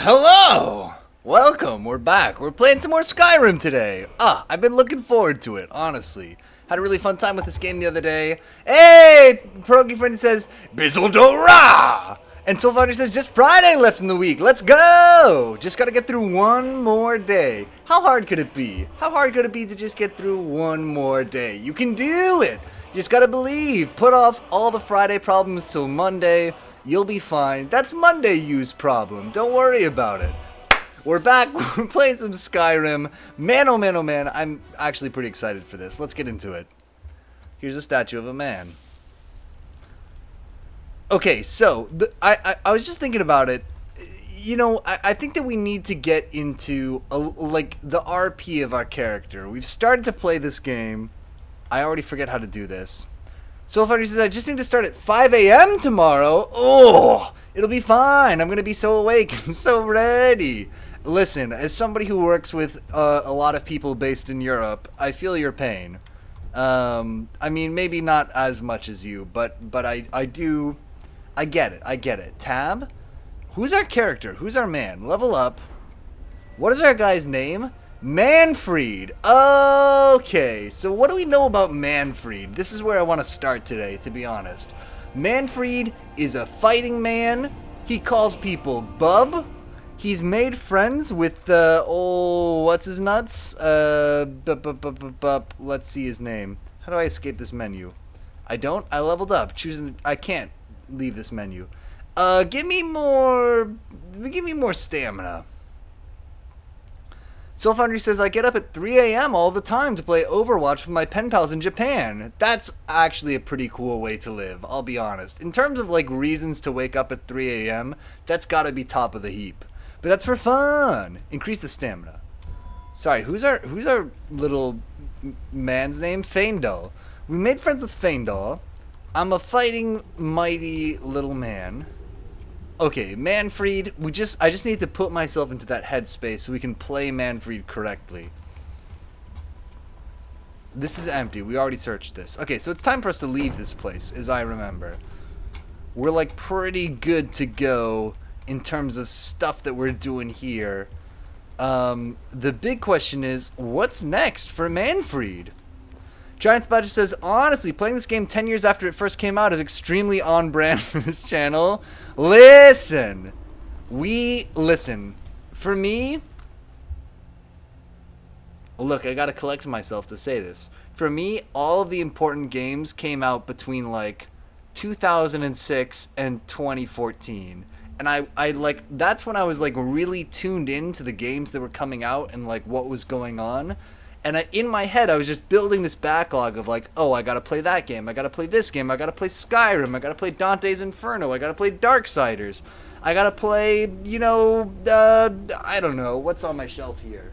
Hello! Welcome, we're back. We're playing some more Skyrim today. I've been looking forward to it, honestly. Had a really fun time with this game the other day. Hey! Pierogi Friend says, Bizzledora! And Soulfinder says, just Friday left in the week. Let's go! Just gotta get through one more day. How hard could it be? How hard could it be to just get through one more day? You can do it! You just gotta believe. Put off all the Friday problems till Monday. You'll be fine. That's Monday U's problem. Don't worry about it. We're back. We're playing some Skyrim. Man, oh man, oh man. I'm actually pretty excited for this. Let's get into it. Here's a statue of a man. Okay, so I was just thinking about it. You know, I think that we need to get into like the RP of our character. We've started to play this game. I already forget how to do this. Soulfinder says, I just need to start at 5 a.m. tomorrow. Oh, it'll be fine. I'm going to be so awake and so ready. Listen, as somebody who works with a lot of people based in Europe, I feel your pain. I mean, maybe not as much as you, but I do. I get it. Tab? Who's our character? Who's our man? Level up. What is our guy's name? Manfred. Okay, so what do we know about Manfred? This is where I want to start today, to be honest. Manfred is a fighting man. He calls people bub. He's made friends with what's his nuts? Let's see his name. How do I escape this menu? I don't. I leveled up. I can't leave this menu. Give me more stamina. Soulfoundry says, I get up at 3 a.m. all the time to play Overwatch with my pen pals in Japan. That's actually a pretty cool way to live, I'll be honest. In terms of, like, reasons to wake up at 3 a.m., that's gotta be top of the heap. But that's for fun. Increase the stamina. Sorry, who's our little man's name? Feindal. We made friends with Feindal. I'm a fighting, mighty little man. Okay, Manfred, I just need to put myself into that headspace so we can play Manfred correctly. This is empty. We already searched this. Okay, so it's time for us to leave this place, as I remember. We're, like, pretty good to go in terms of stuff that we're doing here. The big question is, what's next for Manfred? Giants Badger says, honestly, playing this game 10 years after it first came out is extremely on brand for this channel. Listen. For me, look, I gotta collect myself to say this. For me, all of the important games came out between, like, 2006 and 2014. And I like, that's when I was, like, really tuned in to the games that were coming out and, like, what was going on. And in my head, I was just building this backlog of, like, oh, I gotta play that game, I gotta play this game, I gotta play Skyrim, I gotta play Dante's Inferno, I gotta play Darksiders, I gotta play, you know, I don't know, what's on my shelf here?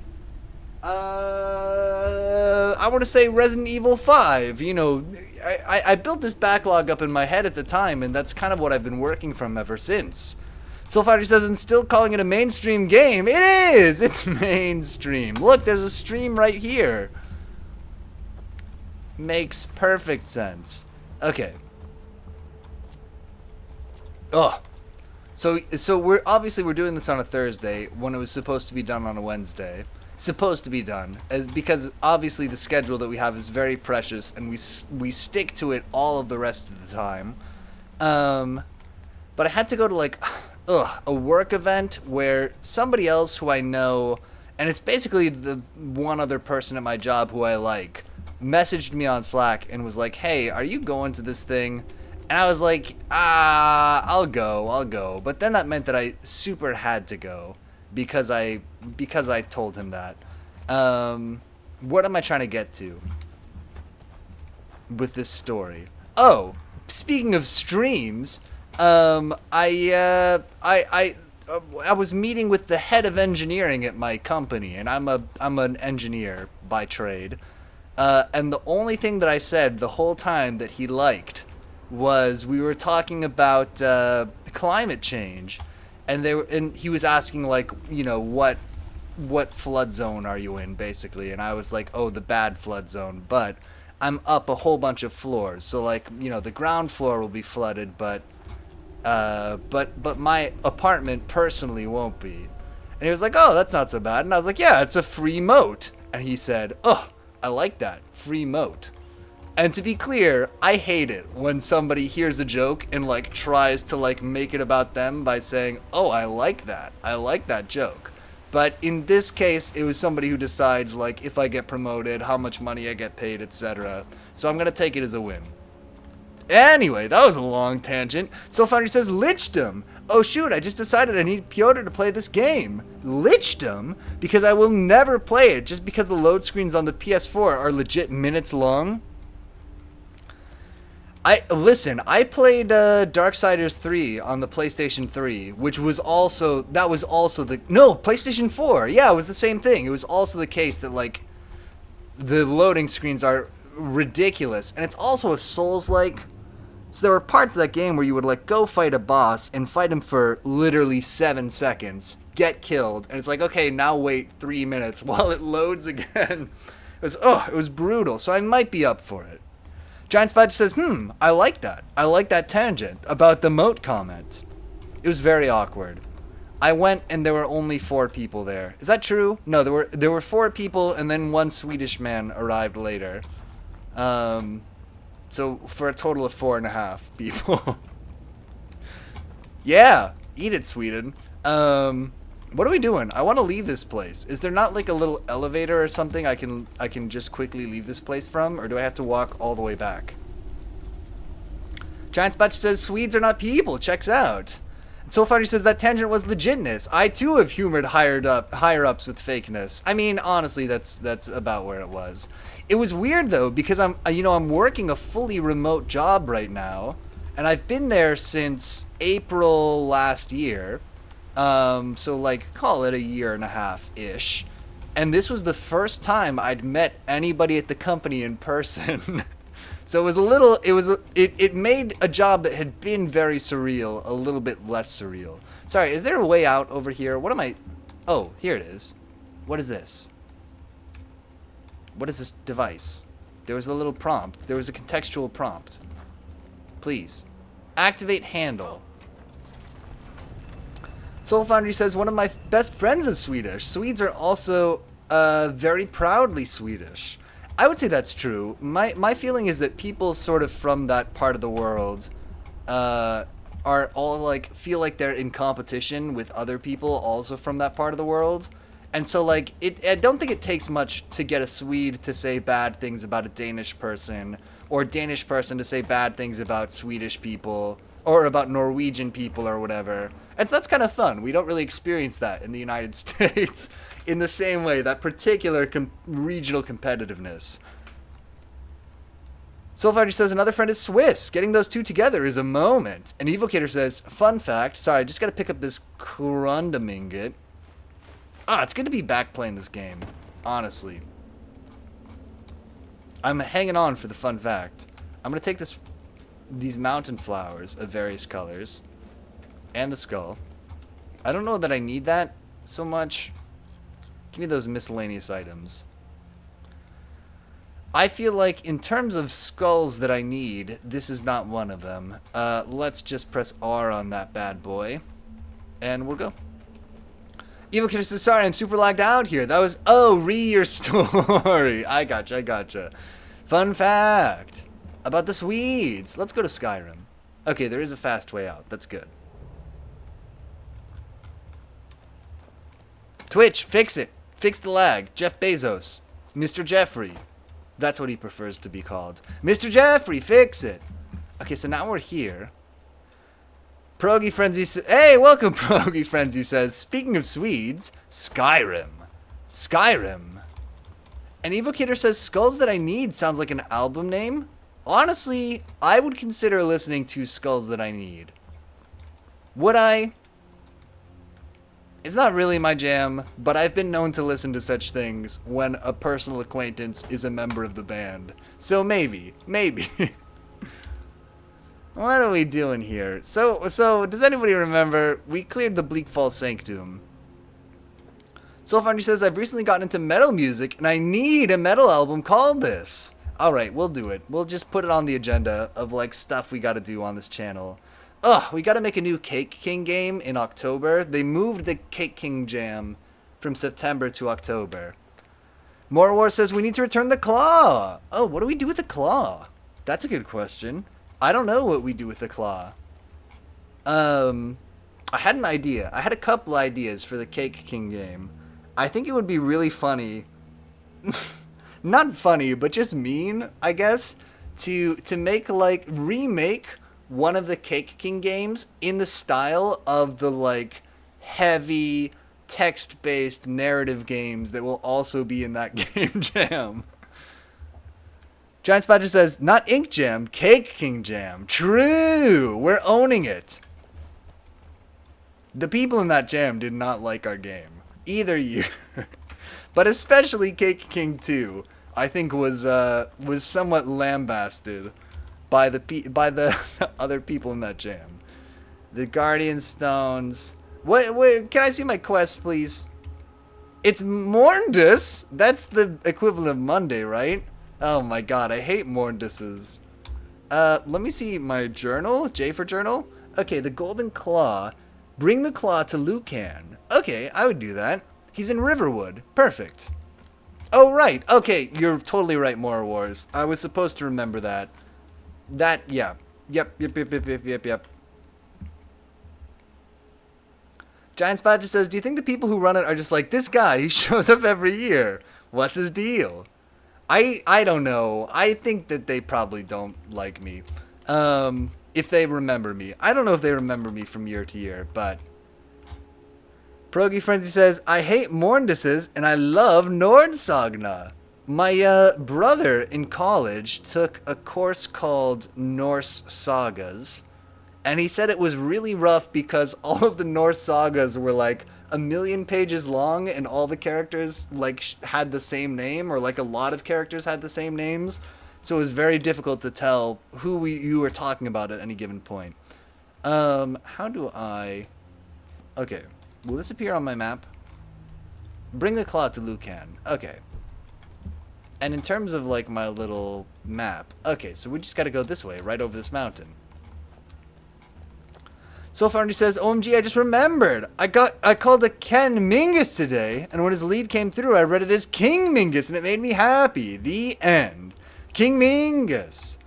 I want to say Resident Evil 5, you know, I built this backlog up in my head at the time, and that's kind of what I've been working from ever since. Soulfighter says, and still calling it a mainstream game. It is! It's mainstream. Look, there's a stream right here. Makes perfect sense. Okay. Oh. So we're doing this on a Thursday when it was supposed to be done on a Wednesday. Supposed to be done, because obviously the schedule that we have is very precious, and we stick to it all of the rest of the time. But I had to go to, like, a work event where somebody else who I know, and it's basically the one other person at my job who I like, messaged me on Slack and was like, hey, are you going to this thing? And I was like, I'll go. But then that meant that I super had to go because I told him that. What am I trying to get to with this story? Oh, speaking of streams, I was meeting with the head of engineering at my company, and I'm an engineer by trade. And the only thing that I said the whole time that he liked was we were talking about climate change, and he was asking, like, you know, what flood zone are you in, basically, and I was like, oh, the bad flood zone, but I'm up a whole bunch of floors, so, like, you know, the ground floor will be flooded, but my apartment personally won't be. And he was like, oh, that's not so bad. And I was like, yeah, it's a free moat. And he said, oh, I like that. Free moat. And to be clear, I hate it when somebody hears a joke and, like, tries to, like, make it about them by saying, oh, I like that. I like that joke. But in this case, it was somebody who decides, like, if I get promoted, how much money I get paid, etc. So I'm going to take it as a win. Anyway, that was a long tangent. Soulfoundry says, Lichdom. Oh shoot, I just decided I need Piotr to play this game. Lichdom? Because I will never play it just because the load screens on the PS4 are legit minutes long. I played Darksiders 3 on the PlayStation 3, which was also, PlayStation 4. Yeah, it was the same thing. It was also the case that, like, the loading screens are ridiculous. And it's also a Souls-like. So there were parts of that game where you would, like, go fight a boss and fight him for literally 7 seconds, get killed, and it's like, okay, now wait 3 minutes while it loads again. It was brutal, so I might be up for it. Giant Spudge says, I like that. I like that tangent about the moat comment. It was very awkward. I went and there were only 4 people there. Is that true? No, there were 4 people and then 1 Swedish man arrived later. So for a total of 4.5 people. Yeah, eat it, Sweden. What are we doing? I want to leave this place. Is there not like a little elevator or something I can just quickly leave this place from, or do I have to walk all the way back? Giant Spatch says Swedes are not people. Checks out. And Soulfinder says that tangent was legitness. I too have humored higher ups with fakeness. I mean, honestly, that's about where it was. It was weird though because I'm working a fully remote job right now, and I've been there since April last year. So like call it a 1.5-ish. And this was the first time I'd met anybody at the company in person. So it made a job that had been very surreal a little bit less surreal. Sorry, is there a way out over here? Oh, here it is. What is this? What is this device? There was a little prompt. There was a contextual prompt. Please. Activate handle. Soul Foundry says, one of my best friends is Swedish. Swedes are also very proudly Swedish. I would say that's true. My feeling is that people sort of from that part of the world are all like, feel like they're in competition with other people also from that part of the world. And so like, I don't think it takes much to get a Swede to say bad things about a Danish person, or a Danish person to say bad things about Swedish people, or about Norwegian people or whatever. And so that's kind of fun. We don't really experience that in the United States in the same way, that particular regional competitiveness. Soulfighter says another friend is Swiss. Getting those two together is a moment. And Evocator says, fun fact. Sorry, I just got to pick up this Corundamingot. It's good to be back playing this game, honestly. I'm hanging on for the fun fact. I'm going to take these mountain flowers of various colors and the skull. I don't know that I need that so much. Give me those miscellaneous items. I feel like in terms of skulls that I need, this is not one of them. Let's just press R on that bad boy, and we'll go. Evocator says, sorry, I'm super lagged out here. That was, read your story. I gotcha. Fun fact about the Swedes. Let's go to Skyrim. Okay, there is a fast way out. That's good. Twitch, fix it. Fix the lag. Jeff Bezos. Mr. Jeffrey. That's what he prefers to be called. Mr. Jeffrey, fix it. Okay, so now we're here. Progy Frenzy says, hey, welcome, Progy Frenzy says, speaking of Swedes, Skyrim. And Evocator says, Skulls That I Need sounds like an album name. Honestly, I would consider listening to Skulls That I Need. Would I? It's not really my jam, but I've been known to listen to such things when a personal acquaintance is a member of the band. So maybe. What are we doing here? So does anybody remember? We cleared the Bleak Falls Sanctum. Soulfinder says, I've recently gotten into metal music, and I need a metal album called this. Alright, we'll do it. We'll just put it on the agenda of, like, stuff we gotta do on this channel. Ugh, we gotta make a new Cake King game in October. They moved the Cake King jam from September to October. More War says we need to return the claw. Oh, what do we do with the claw? That's a good question. I don't know what we do with the claw. I had an idea. I had a couple ideas for the Cake King game. I think it would be really funny. Not funny, but just mean, I guess, to make like remake one of the Cake King games in the style of the like heavy text-based narrative games that will also be in that game jam. Giant Spatcher says, not Ink Jam, Cake King Jam. True! We're owning it. The people in that jam did not like our game. Either year. But especially Cake King 2, I think was somewhat lambasted by the other people in that jam. The Guardian Stones. Wait, can I see my quest, please? It's Morndus. That's the equivalent of Monday, right? Oh my god, I hate Mornduses. Let me see my journal. J for journal. Okay, the Golden Claw. Bring the claw to Lucan. Okay, I would do that. He's in Riverwood. Perfect. Oh, right. Okay, you're totally right, More Wars. I was supposed to remember that. Yeah. Yep. Giant Spot just says, do you think the people who run it are just like, this guy, he shows up every year. What's his deal? I don't know. I think that they probably don't like me. If they remember me. I don't know if they remember me from year to year, but... Progy Frenzy says, I hate Mornduses and I love Nordsogna. My brother in college took a course called Norse Sagas, and he said it was really rough because all of the Norse sagas were like 1,000,000 pages long and all the characters like had the same name, or like a lot of characters had the same names. So it was very difficult to tell who you were talking about at any given point. How do I... Okay. Will this appear on my map? Bring the claw to Lucan. Okay. And in terms of like my little map... Okay, so we just gotta go this way, right over this mountain. So far, he says, OMG, I just remembered. I called a Ken Mingus today, and when his lead came through, I read it as King Mingus, and it made me happy. The end. King Mingus.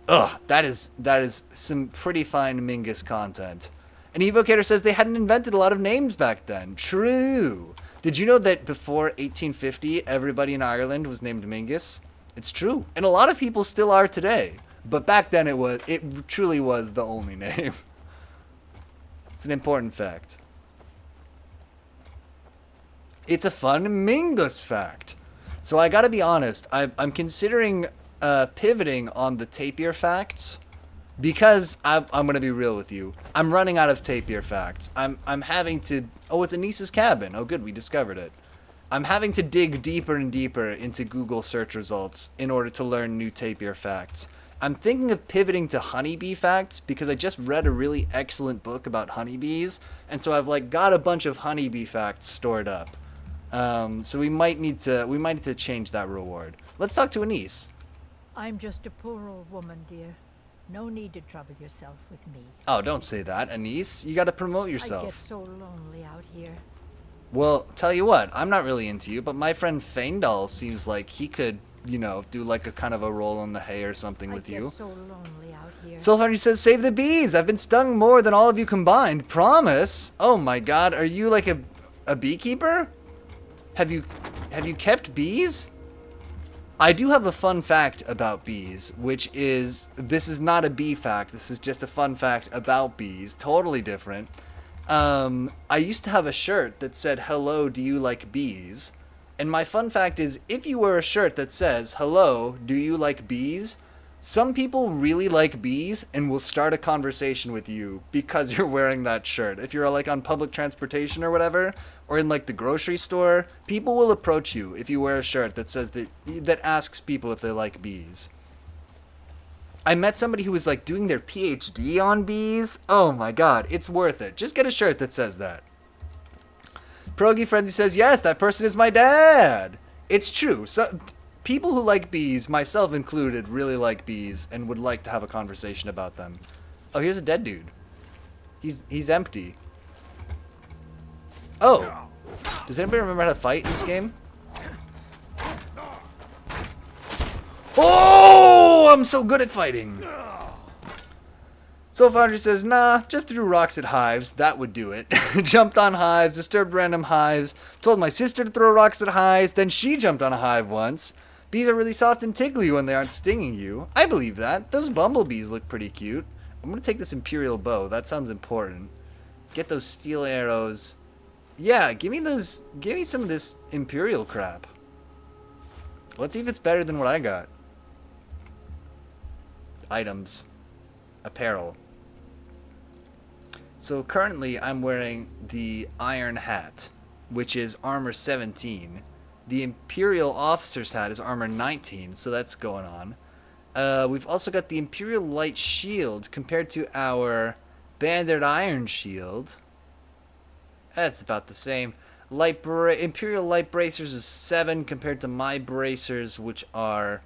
Ugh, that is some pretty fine Mingus content. And Evocator says they hadn't invented a lot of names back then. True. Did you know that before 1850, everybody in Ireland was named Mingus? It's true. And a lot of people still are today. But back then it truly was the only name. It's an important fact. It's a fun Mingus fact. So I gotta be honest, I'm considering pivoting on the tapir facts, because I'm gonna be real with you. I'm running out of tapir facts. I'm having to... Oh, it's Anissa's cabin. Oh, good, we discovered it. I'm having to dig deeper and deeper into Google search results in order to learn new tapir facts. I'm thinking of pivoting to honeybee facts because I just read a really excellent book about honeybees, and so I've like got a bunch of honeybee facts stored up. So we might need to change that reward. Let's talk to Anise. I'm just a poor old woman, dear. No need to trouble yourself with me. Oh, don't say that, Anise. You gotta promote yourself. I get so lonely out here. Well, tell you what, I'm not really into you, but my friend Faendal seems like he could, you know, do like a kind of a roll on the hay or something with you. I get so lonely out here. Sylvester says, save the bees. I've been stung more than all of you combined. Promise. Oh my god, are you like a beekeeper? Have you kept bees? I do have a fun fact about bees, which is, this is not a bee fact, this is just a fun fact about bees, totally different. I used to have a shirt that said, hello, do you like bees? And my fun fact is, if you wear a shirt that says, hello, do you like bees? Some people really like bees and will start a conversation with you because you're wearing that shirt. If you're like on public transportation or whatever, or in like the grocery store, people will approach you if you wear a shirt that says that asks people if they like bees. I met somebody who was like doing their PhD on bees. Oh my god, it's worth it. Just get a shirt that says that. Progy Frenzy says, yes, that person is my dad. It's true. So, people who like bees, myself included, really like bees and would like to have a conversation about them. Oh, here's a dead dude. He's empty. Oh. Does anybody remember how to fight in this game? Oh, I'm so good at fighting. Soul Foundry says, nah, just threw rocks at hives. That would do it. Jumped on hives, disturbed random hives, told my sister to throw rocks at hives, then she jumped on a hive once. Bees are really soft and tickly when they aren't stinging you. I believe that. Those bumblebees look pretty cute. I'm going to take this Imperial bow. That sounds important. Get those steel arrows. Yeah, give me some of this Imperial crap. Let's see if it's better than what I got. Items. Apparel. So currently I'm wearing the Iron Hat, which is armor 17. The Imperial Officer's Hat is armor 19, so that's going on. We've also got the Imperial Light Shield compared to our Banded Iron Shield. That's about the same. Imperial Light Bracers is 7 compared to my bracers, which are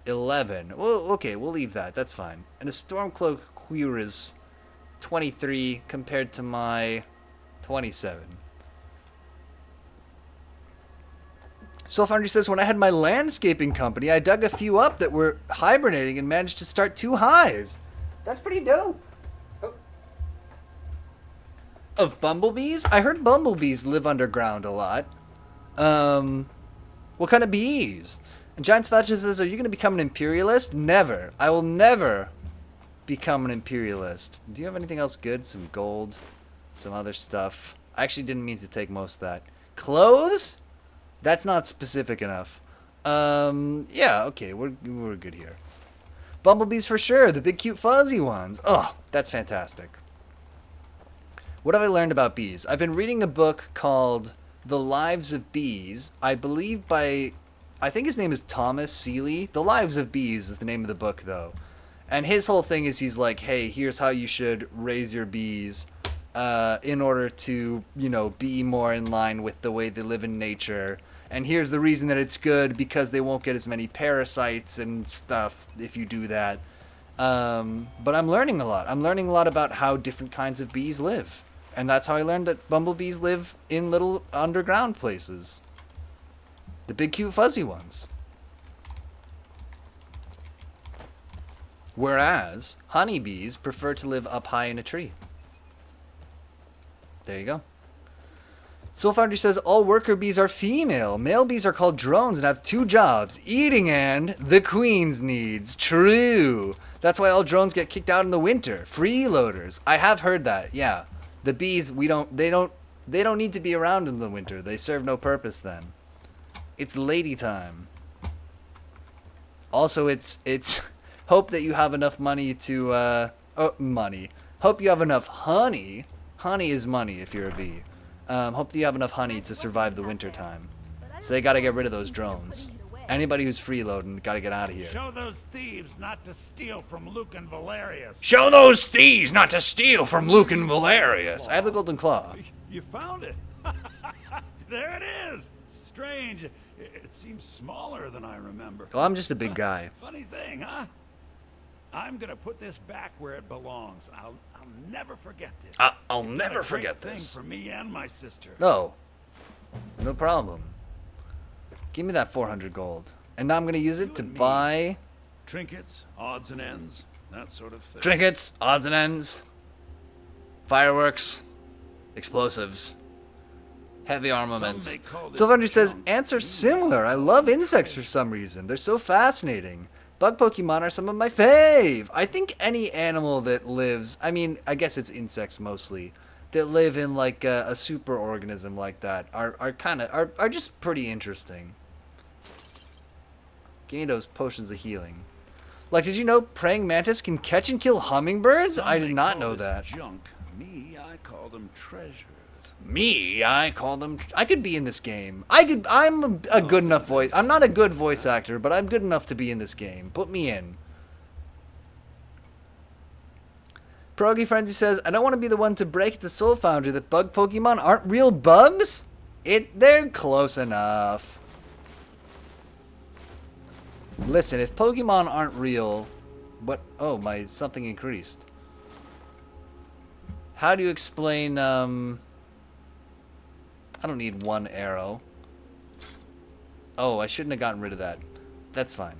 11. Well, okay, we'll leave that. That's fine. And a Stormcloak Cuirass 23 compared to my 27. Soul Foundry says, when I had my landscaping company, I dug a few up that were hibernating and managed to start 2 hives. That's pretty dope. Oh. Of bumblebees? I heard bumblebees live underground a lot. What kind of bees? And Giant Spatula says, are you going to become an imperialist? Never. I will never become an imperialist. Do you have anything else good? Some gold? Some other stuff? I actually didn't mean to take most of that. Clothes? That's not specific enough. Yeah, okay, we're good here. Bumblebees for sure, the big cute fuzzy ones. Oh, that's fantastic. What have I learned about bees? I've been reading a book called The Lives of Bees, I believe by, I think his name is Thomas Seeley. The Lives of Bees is the name of the book, though. And his whole thing is he's like, hey, here's how you should raise your bees in order to, you know, be more in line with the way they live in nature. And here's the reason that it's good, because they won't get as many parasites and stuff if you do that. But I'm learning a lot. I'm learning a lot about how different kinds of bees live. And that's how I learned that bumblebees live in little underground places. The big cute fuzzy ones. Whereas honeybees prefer to live up high in a tree. There you go. Soul Foundry says all worker bees are female. Male bees are called drones and have 2 jobs: eating and the queen's needs. True. That's why all drones get kicked out in the winter. Freeloaders. I have heard that. Yeah. The bees, they don't need to be around in the winter. They serve no purpose then. It's lady time. Also, it's hope that you have enough money to money. Hope you have enough honey. Honey is money if you're a bee. Hope that you have enough honey to survive the winter time. So they gotta get rid of those drones. Anybody who's freeloading gotta get out of here. Show those thieves not to steal from Luke and Valerius. Show those thieves not to steal from Luke and Valerius. I have the golden claw. You found it. There it is. Strange. It seems smaller than I remember. Well, I'm just a big guy. Funny thing, huh? I'm gonna put this back where it belongs. I'll never forget this. I'll never forget thing this. For me and my sister. No. No problem. Give me that 400 gold. And now I'm going to use it to buy... Trinkets, odds and ends, that sort of thing. Trinkets, odds and ends, fireworks, explosives, heavy armaments. Sylvander says, ants are similar. I love insects for some reason. They're so fascinating. Bug Pokemon are some of my fave. I think any animal that lives... I mean, I guess it's insects mostly. That live in like a super organism like that are just pretty interesting. Give me those potions of healing. Like, did you know praying mantis can catch and kill hummingbirds? I did not know that. Junk. Me, I call them treasures. Me, I call them... I could be in this game. I'm a good enough voice... I'm not a good voice actor, but I'm good enough to be in this game. Put me in. Pierogi Frenzy says, I don't want to be the one to break it to Soul Foundry that bug Pokemon aren't real bugs. They're close enough. Listen, if Pokemon aren't real... What? Oh, my something increased. How do you explain, I don't need one arrow. Oh, I shouldn't have gotten rid of that. That's fine.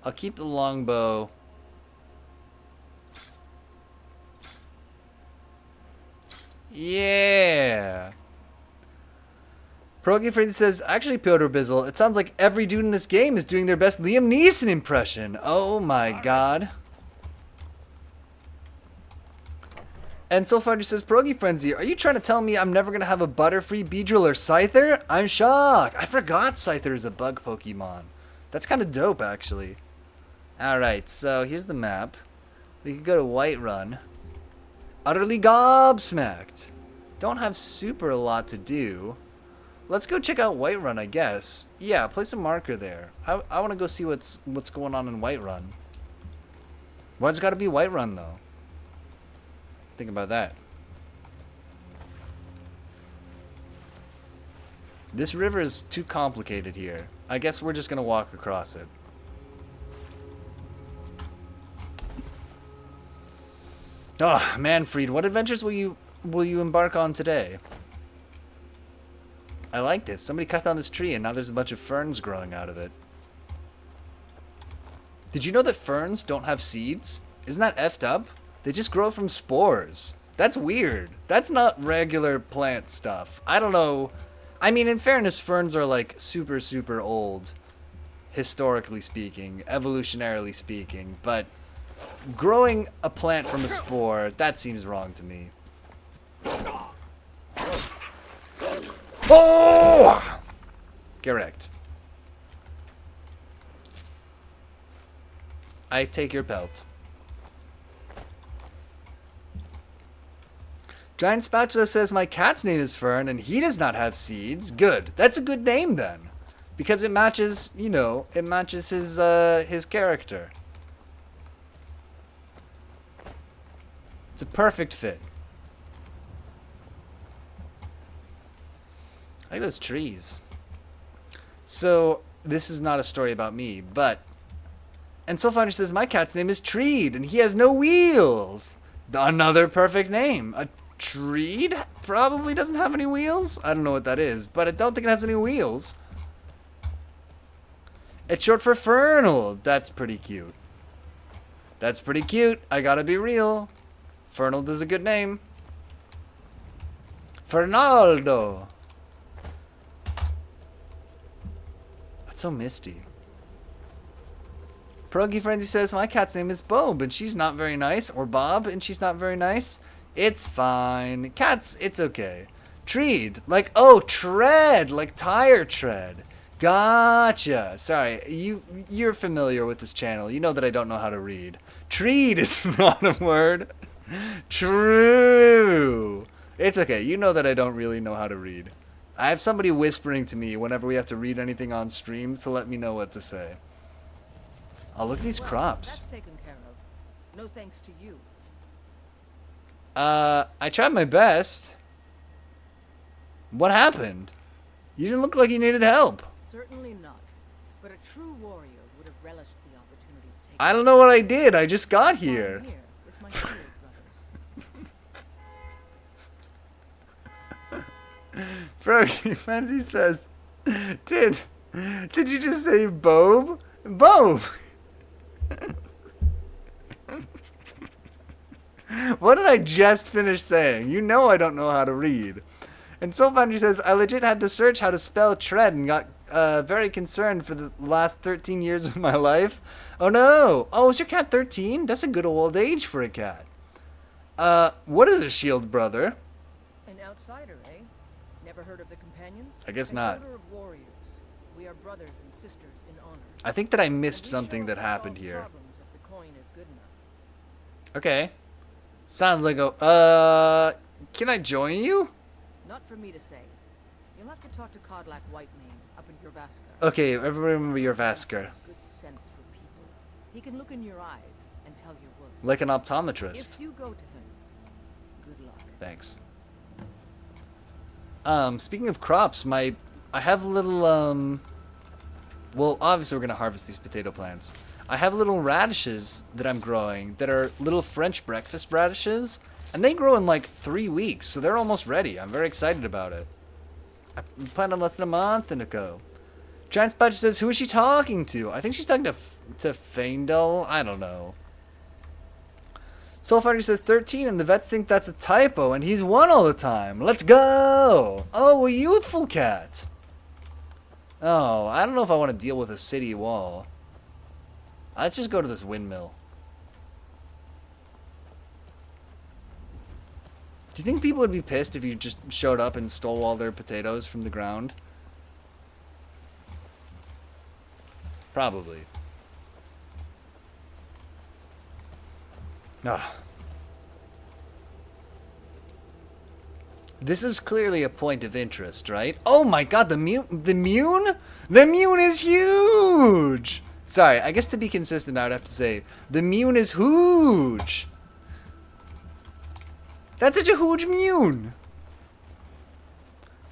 I'll keep the longbow. Yeah. Progi Freddy says, actually, Piotr Bizzle, it sounds like every dude in this game is doing their best Liam Neeson impression. Oh my god. And Soulfinder says, Progi Frenzy, are you trying to tell me I'm never going to have a Butterfree, Beedrill, or Scyther? I'm shocked. I forgot Scyther is a bug Pokemon. That's kind of dope, actually. Alright, so here's the map. We could go to Whiterun. Utterly gobsmacked. Don't have super a lot to do. Let's go check out Whiterun, I guess. Yeah, place a marker there. I want to go see what's going on in Whiterun. Why's it got to be Whiterun, though? Think about that. This river is too complicated here. I guess we're just going to walk across it. Oh, Manfred, what adventures will you embark on today? I like this. Somebody cut down this tree and now there's a bunch of ferns growing out of it. Did you know that ferns don't have seeds? Isn't that effed up? They just grow from spores. That's weird. That's not regular plant stuff. I don't know. I mean, in fairness, ferns are like super, super old, historically speaking, evolutionarily speaking, but growing a plant from a spore, that seems wrong to me. Oh! Correct. I take your pelt. Giant Spatula says my cat's name is Fern and he does not have seeds. Good. That's a good name then. Because it matches, you know, it matches his character. It's a perfect fit. I like those trees. So, this is not a story about me, but... And Soulfinder says, my cat's name is Treed, and he has no wheels. Another perfect name. A Treed probably doesn't have any wheels. I don't know what that is, but I don't think it has any wheels. It's short for Fernald. That's pretty cute. That's pretty cute. I gotta be real. Fernald is a good name. Fernaldo. That's so misty. Progi Frenzy says, my cat's name is Bob, and she's not very nice. Or Bob, and she's not very nice. It's fine. Cats, it's okay. Treed, like, oh, tread, like tire tread. Gotcha. Sorry, you're familiar with this channel. You know that I don't know how to read. Treed is not a word. True. It's okay. You know that I don't really know how to read. I have somebody whispering to me whenever we have to read anything on stream to let me know what to say. Oh, look at these crops. That's taken care of. No thanks to you. I tried my best. What happened? You didn't look like you needed help. Certainly not. But a true warrior would have relished the opportunity to take I don't know what I did. I just got here. here with my shield brothers. Froggy Fancy says, did you just say Bob? Bob! What did I just finish saying? You know I don't know how to read. And Soulfinder says, I legit had to search how to spell tread and got very concerned for the last 13 years of my life. Oh no! Oh, is your cat 13? That's a good old age for a cat. What is a shield brother? An outsider, eh? Never heard of the companions? I guess An not. order of warriors. We are brothers and sisters in honor. I think that I missed And we something shall that happened solve here. problems if the coin is good enough. Okay. Sounds like a, can I join you? Not for me to say. You'll have to talk to Codlac Whitemane up in Jorvaska. Okay, everybody remember your Vasker. Good sense for people. He can look in your eyes and tell your worth. Like an optometrist. If you go to him, good luck. Thanks. Speaking of crops, I have a little, well, obviously we're gonna harvest these potato plants. I have little radishes that I'm growing that are little French breakfast radishes, And they grow in like 3 weeks, so they're almost ready. I'm very excited about it. I planned on less than a month ago. Giant Spider says, who is she talking to? I think she's talking to Faendal. I don't know. Soulfighter says 13, and the vets think that's a typo, and he's won all the time. Let's go! Oh, a youthful cat. Oh, I don't know if I want to deal with a city wall. Let's just go to this windmill. Do you think people would be pissed if you just showed up and stole all their potatoes from the ground? Probably. Ah. This is clearly a point of interest, right? Oh my god, the Mune? The Mune is huge! Sorry, I guess to be consistent, I would have to say, the Mune is huge! That's such a huge Mune!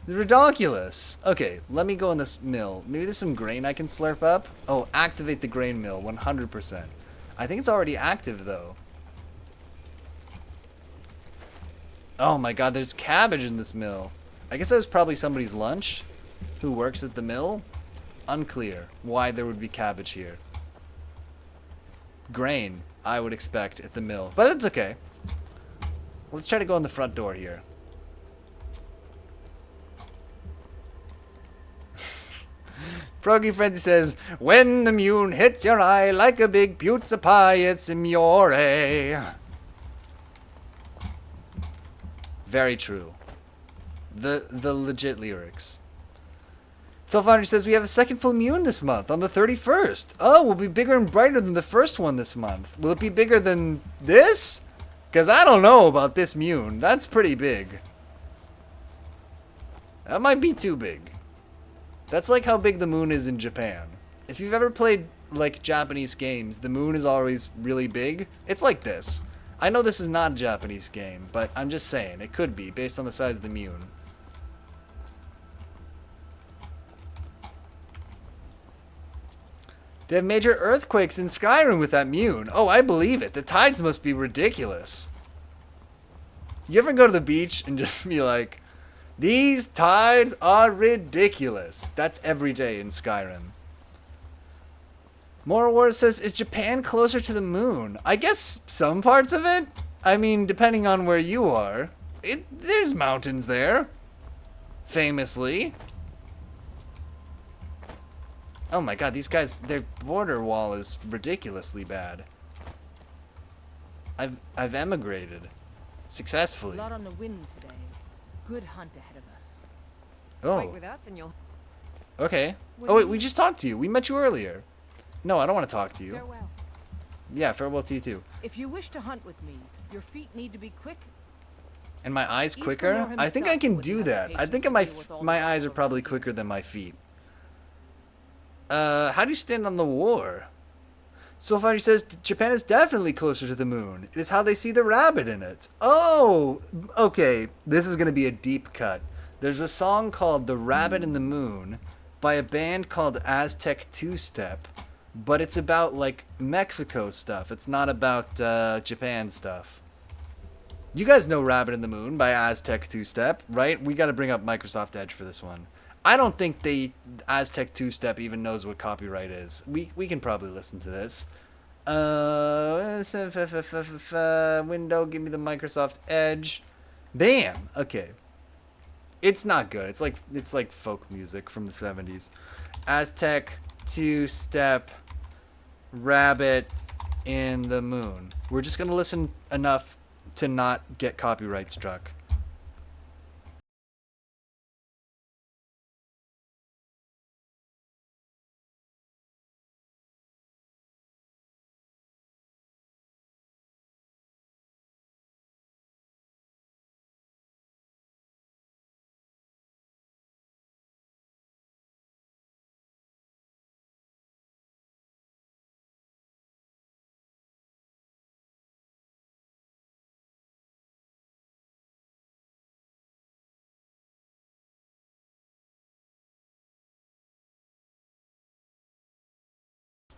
Ridiculous. Okay, let me go in this mill. Maybe there's some grain I can slurp up? Oh, activate the grain mill, 100%. I think it's already active, though. Oh my god, there's cabbage in this mill. I guess that was probably somebody's lunch who works at the mill. Unclear why there would be cabbage here. Grain, I would expect at the mill. But it's okay. Let's try to go in the front door here. Froggy Frenzy says, when the Mune hits your eye like a big pizza pie, it's Miore. Very true. The legit lyrics. Soulfinder says, we have a second full Mune this month on the 31st. Oh, we'll be bigger and brighter than the first one this month. Will it be bigger than this? Because I don't know about this Mune. That's pretty big. That might be too big. That's like how big the moon is in Japan. If you've ever played, like, Japanese games, the moon is always really big. It's like this. I know this is not a Japanese game, but I'm just saying, it could be, based on the size of the Mune. They have major earthquakes in Skyrim with that Mune. Oh, I believe it. The tides must be ridiculous. You ever go to the beach and just be like, these tides are ridiculous. That's every day in Skyrim. More Wars says, is Japan closer to the moon? I guess some parts of it. I mean, depending on where you are. There's mountains there. Famously. Oh my god, these guys, their border wall is ridiculously bad. I've emigrated. Successfully. A lot on the wind today. Good hunt ahead of us. Oh. Fight with us and you'll... Okay. Oh wait, we just talked to you. We met you earlier. No, I don't want to talk to you. Farewell. Yeah, farewell to you too. If you wish to hunt with me, your feet need to be quick. And my eyes Eastman quicker? or I think I himself can wouldn't do have the that. I patience think to my deal with all my the eyes are trouble probably around you. quicker than my feet. How do you stand on the war? Soulfinder says Japan is definitely closer to the moon. It is how they see the rabbit in it. Oh, okay. This is gonna be a deep cut. There's a song called "The Rabbit in the Moon" by a band called Aztec Two Step, but it's about like Mexico stuff. It's not about Japan stuff. You guys know "Rabbit in the Moon" by Aztec Two Step, right? We got to bring up Microsoft Edge for this one. I don't think Aztec Two Step even knows what copyright is. We can probably listen to this. Window, give me the Microsoft Edge. Bam. Okay. It's not good. It's like folk music from the 70s. Aztec Two Step, Rabbit in the Moon. We're just gonna listen enough to not get copyright struck.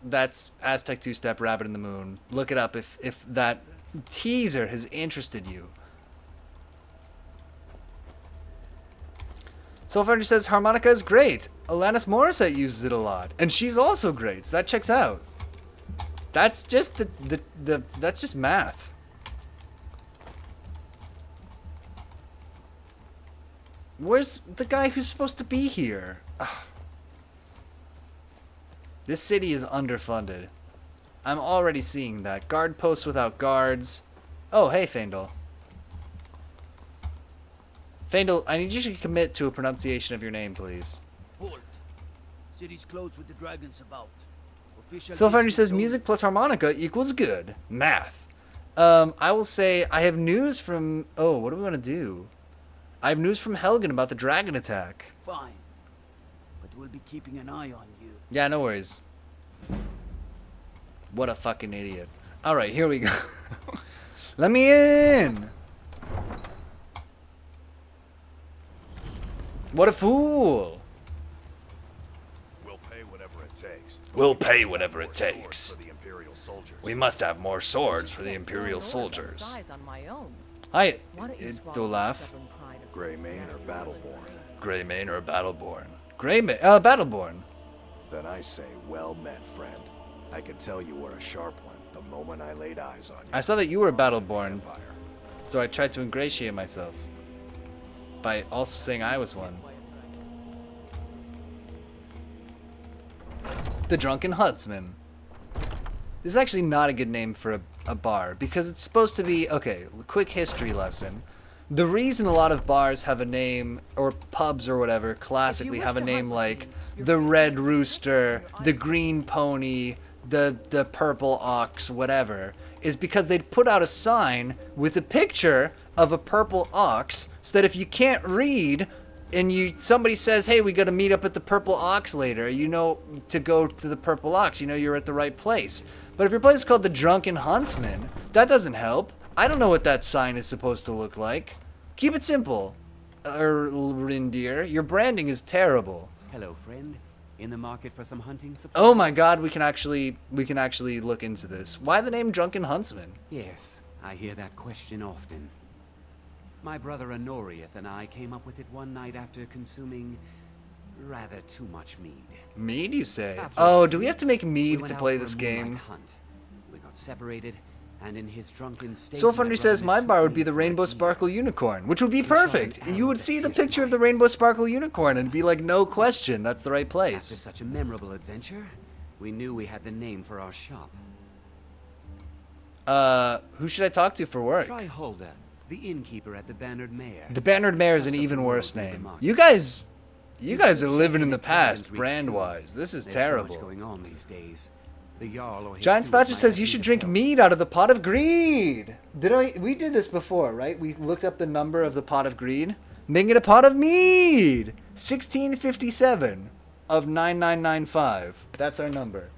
That's Aztec Two Step, Rabbit in the Moon. Look it up if that teaser has interested you. Soulfinder says harmonica is great. Alanis Morissette uses it a lot, and she's also great. So that checks out. That's just that's just math. Where's the guy who's supposed to be here? Ugh. This city is underfunded. I'm already seeing that. Guard posts without guards. Oh, hey, Faendal. Faendal, I need you to commit to a pronunciation of your name, please. Halt. City's closed with the dragons about. Soulfinder says music plus harmonica equals good. Math. I will say I have news from... Oh, what do we want to do? I have news from Helgen about the dragon attack. Fine. But we'll be keeping an eye on you. Yeah, no worries. What a fucking idiot. Alright, here we go. Let me in! What a fool! We'll pay whatever it takes. We'll pay whatever it takes. For the Imperial soldiers. We must have more swords for the Imperial soldiers. Size on my own. Hi, Why don't you swallow Dolaf. the stubborn pride of Greymane or Battleborn? Greymane or Battleborn? Greymane, Battleborn. Then I say, well met, friend. I could tell you were a sharp one the moment I laid eyes on you. I saw that you were Battleborn, Empire. so I tried to ingratiate myself by also saying I was one. The Drunken Huntsman. This is actually not a good name for a bar, because it's supposed to be... Okay, quick history lesson. The reason a lot of bars have a name, or pubs or whatever, classically have a name like the Red Rooster, the Green Pony, the Purple Ox, whatever, is because they'd put out a sign with a picture of a purple ox, so that if you can't read... and somebody says, hey, we got to meet up at the Purple Ox later, you know to go to the Purple Ox, you know you're at the right place. But if your place is called the Drunken Huntsman, that doesn't help. I don't know what that sign is supposed to look like. Keep it simple, Rindir. Your branding is terrible. Hello, friend. In the market for some hunting supplies? Oh my god, we can actually look into this. Why the name Drunken Huntsman? Yes, I hear that question often. My brother Honorius and I came up with it one night after consuming rather too much mead. Mead, you say? After Oh, a do we have to make mead to play this game? Hunt. We got separated, and in his drunken state... Soulfunder says my bar would be the Rainbow Sparkle Unicorn, which would be perfect. You would see the picture of the Rainbow Sparkle Unicorn and be like, no question, that's the right After place. such a memorable adventure, we knew we had the name for our shop. Who should I talk to for work? Try Hulda, the innkeeper at the Bannered Mare. The Bannered Mare is an even worse name. You guys are living in the past, brand-wise. This is There's terrible. So much going on these days. The Jarl or his Giant steward Spatcher might says have you need should of drink help. mead out of the pot of greed. We did this before, right? We looked up the number of the pot of greed. Making it a pot of mead. 1657 of 9995. That's our number.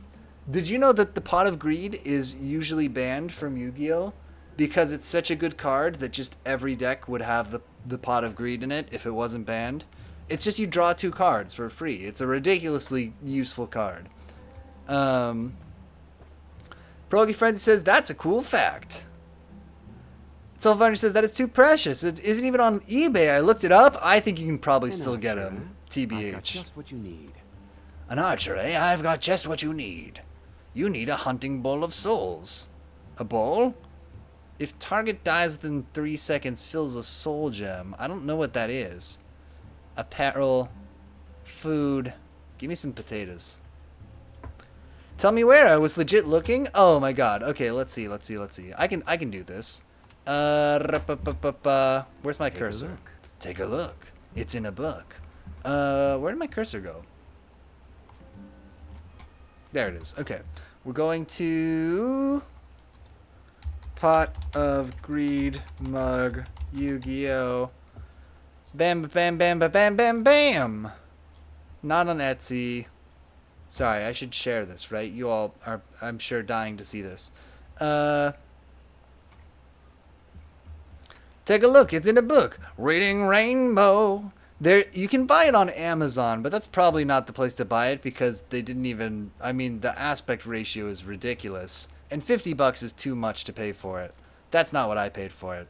Did you know that the pot of greed is usually banned from Yu-Gi-Oh? Because it's such a good card that just every deck would have the pot of greed in it if it wasn't banned. It's just you draw 2 cards for free. It's a ridiculously useful card. Pierogi Friend says, that's a cool fact. Soulfinder says that it's too precious. It isn't even on eBay. I looked it up. I think you can probably An still get archer, them. I've got TBH. just what you need. An archer, eh? I've got just what you need. You need a hunting bowl of souls. A bowl? If target dies within 3 seconds, fills a soul gem. I don't know what that is. Apparel. Food. Give me some potatoes. Tell me where. I was legit looking. Oh my god. Okay, let's see. I can do this. Where's my cursor? look. Take a look. It's in a book. Where did my cursor go? There it is. Okay. We're going to Pot of Greed Mug Yu-Gi-Oh! Bam bam bam bam bam bam bam. Not on Etsy. Sorry, I should share this, right? You all are, I'm sure, dying to see this. Take a look. It's in a book. Reading Rainbow. There, you can buy it on Amazon, but that's probably not the place to buy it because they didn't even... I mean, the aspect ratio is ridiculous. And $50 is too much to pay for it. That's not what I paid for it.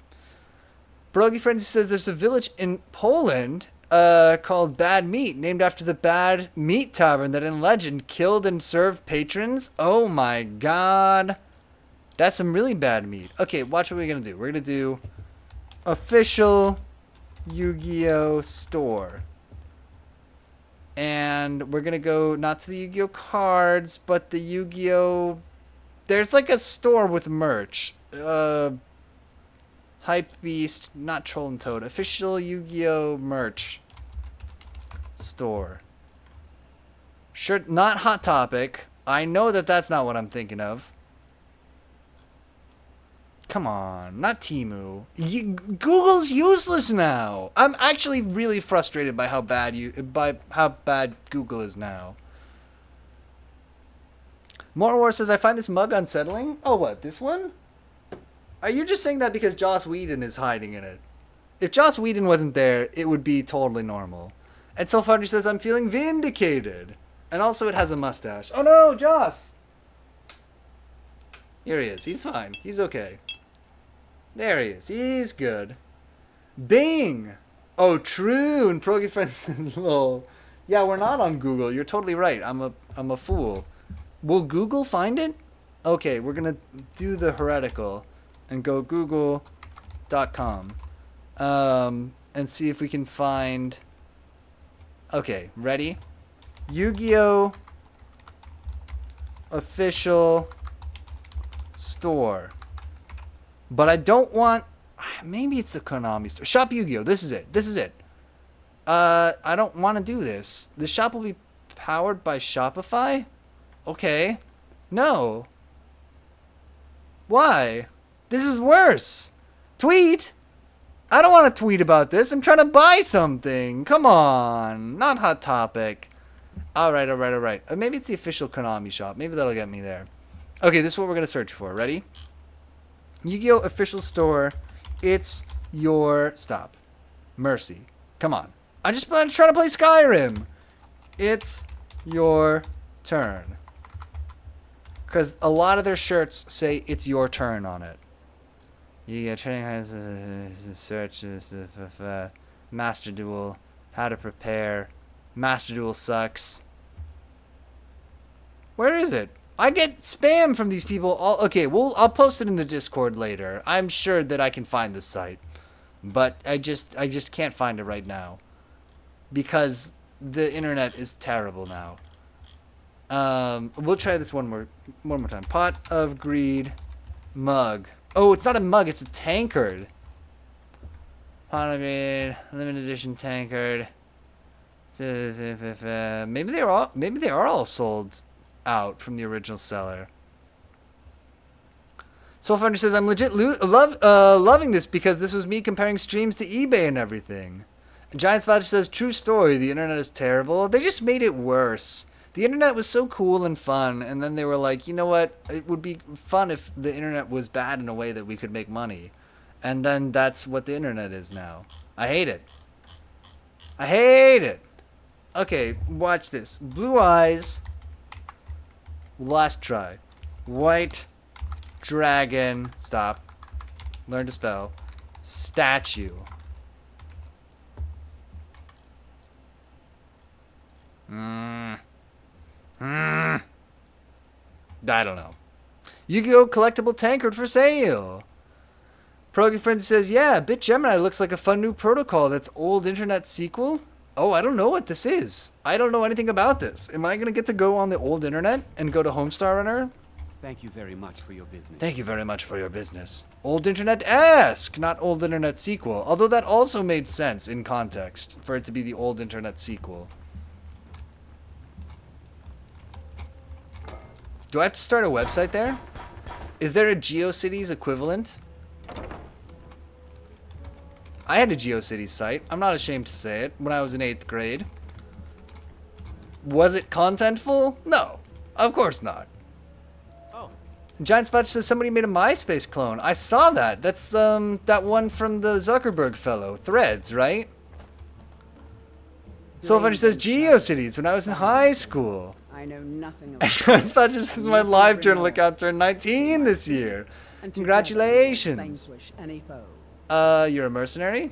Pierogi Frenzy says there's a village in Poland called Bad Meat, named after the Bad Meat Tavern that in legend killed and served patrons. Oh my god. That's some really bad meat. Okay, watch what we're gonna do. We're gonna do official Yu-Gi-Oh store. And we're gonna go not to the Yu-Gi-Oh cards, but the Yu-Gi-Oh... There's like a store with merch. Hype Beast, not Troll and Toad. Official Yu-Gi-Oh merch store. Sure, not Hot Topic. I know that that's not what I'm thinking of. Come on, not Temu. Google's useless now. I'm actually really frustrated by how bad Google is now. More War says, I find this mug unsettling. Oh, what, this one? Are you just saying that because Joss Whedon is hiding in it? If Joss Whedon wasn't there, it would be totally normal. And Soulfoundry says, I'm feeling vindicated. And also it has a mustache. Oh no, Joss! Here he is. He's fine. He's okay. There he is. He's good. Bing! Oh, true. And Progy Friend says, lol. Yeah, we're not on Google. You're totally right. I'm a fool. Will Google find it? Okay, we're gonna do the heretical and go google.com and see if we can find... Okay, ready? Yu-Gi-Oh! Official store. But I don't want... Maybe it's the Konami store. Shop Yu-Gi-Oh! This is it. This is it. I don't want to do this. The shop will be powered by Shopify? Okay. No. Why? This is worse. Tweet? I don't want to tweet about this. I'm trying to buy something. Come on. Not Hot Topic. Alright, alright, alright. Maybe it's the official Konami shop. Maybe that'll get me there. Okay, this is what we're going to search for. Ready? Yu-Gi-Oh! Official store. It's your... Stop. Mercy. Come on. I'm trying to play Skyrim. It's your turn. Because a lot of their shirts say it's your turn on it. Yu-Gi-Oh! Training has a search. Master Duel. How to prepare. Master Duel sucks. Where is it? I get spam from these people all... Okay, well, I'll post it in the Discord later. I'm sure that I can find this site. But I just can't find it right now. Because the internet is terrible now. We'll try this one more time. Pot of Greed mug. Oh, it's not a mug, it's a tankard. Pot of Greed, limited edition tankard. Maybe they are all sold out from the original seller. Soulfinder says, I'm legit loving this because this was me comparing streams to eBay and everything. And Giant Spotch says, true story, the internet is terrible. They just made it worse. The internet was so cool and fun, and then they were like, you know what? It would be fun if the internet was bad in a way that we could make money. And then that's what the internet is now. I hate it. I hate it. Okay, watch this. Blue eyes. Last try. White dragon. Stop. Learn to spell. Statue. I don't know. Yu-Gi-Oh! Collectible tankard for sale. Progy Frenzy says, yeah, Bit Gemini looks like a fun new protocol that's old internet sequel. Oh, I don't know what this is. I don't know anything about this. Am I going to get to go on the old internet and go to Homestar Runner? Thank you very much for your business. Thank you very much for your business. Old internet-esque, not old internet sequel. Although that also made sense in context for it to be the old internet sequel. Do I have to start a website there? Is there a GeoCities equivalent? I had a GeoCities site. I'm not ashamed to say it. When I was in 8th grade. Was it contentful? No. Of course not. Oh. Giant Spotch says somebody made a MySpace clone. I saw that. That's that one from the Zuckerberg fellow. Threads, right? Soulfinder says GeoCities when I was in high school. I know nothing And Giant Spotch says my live journal account turned 19 this year. Congratulations. Vanquish any foe. You're a mercenary?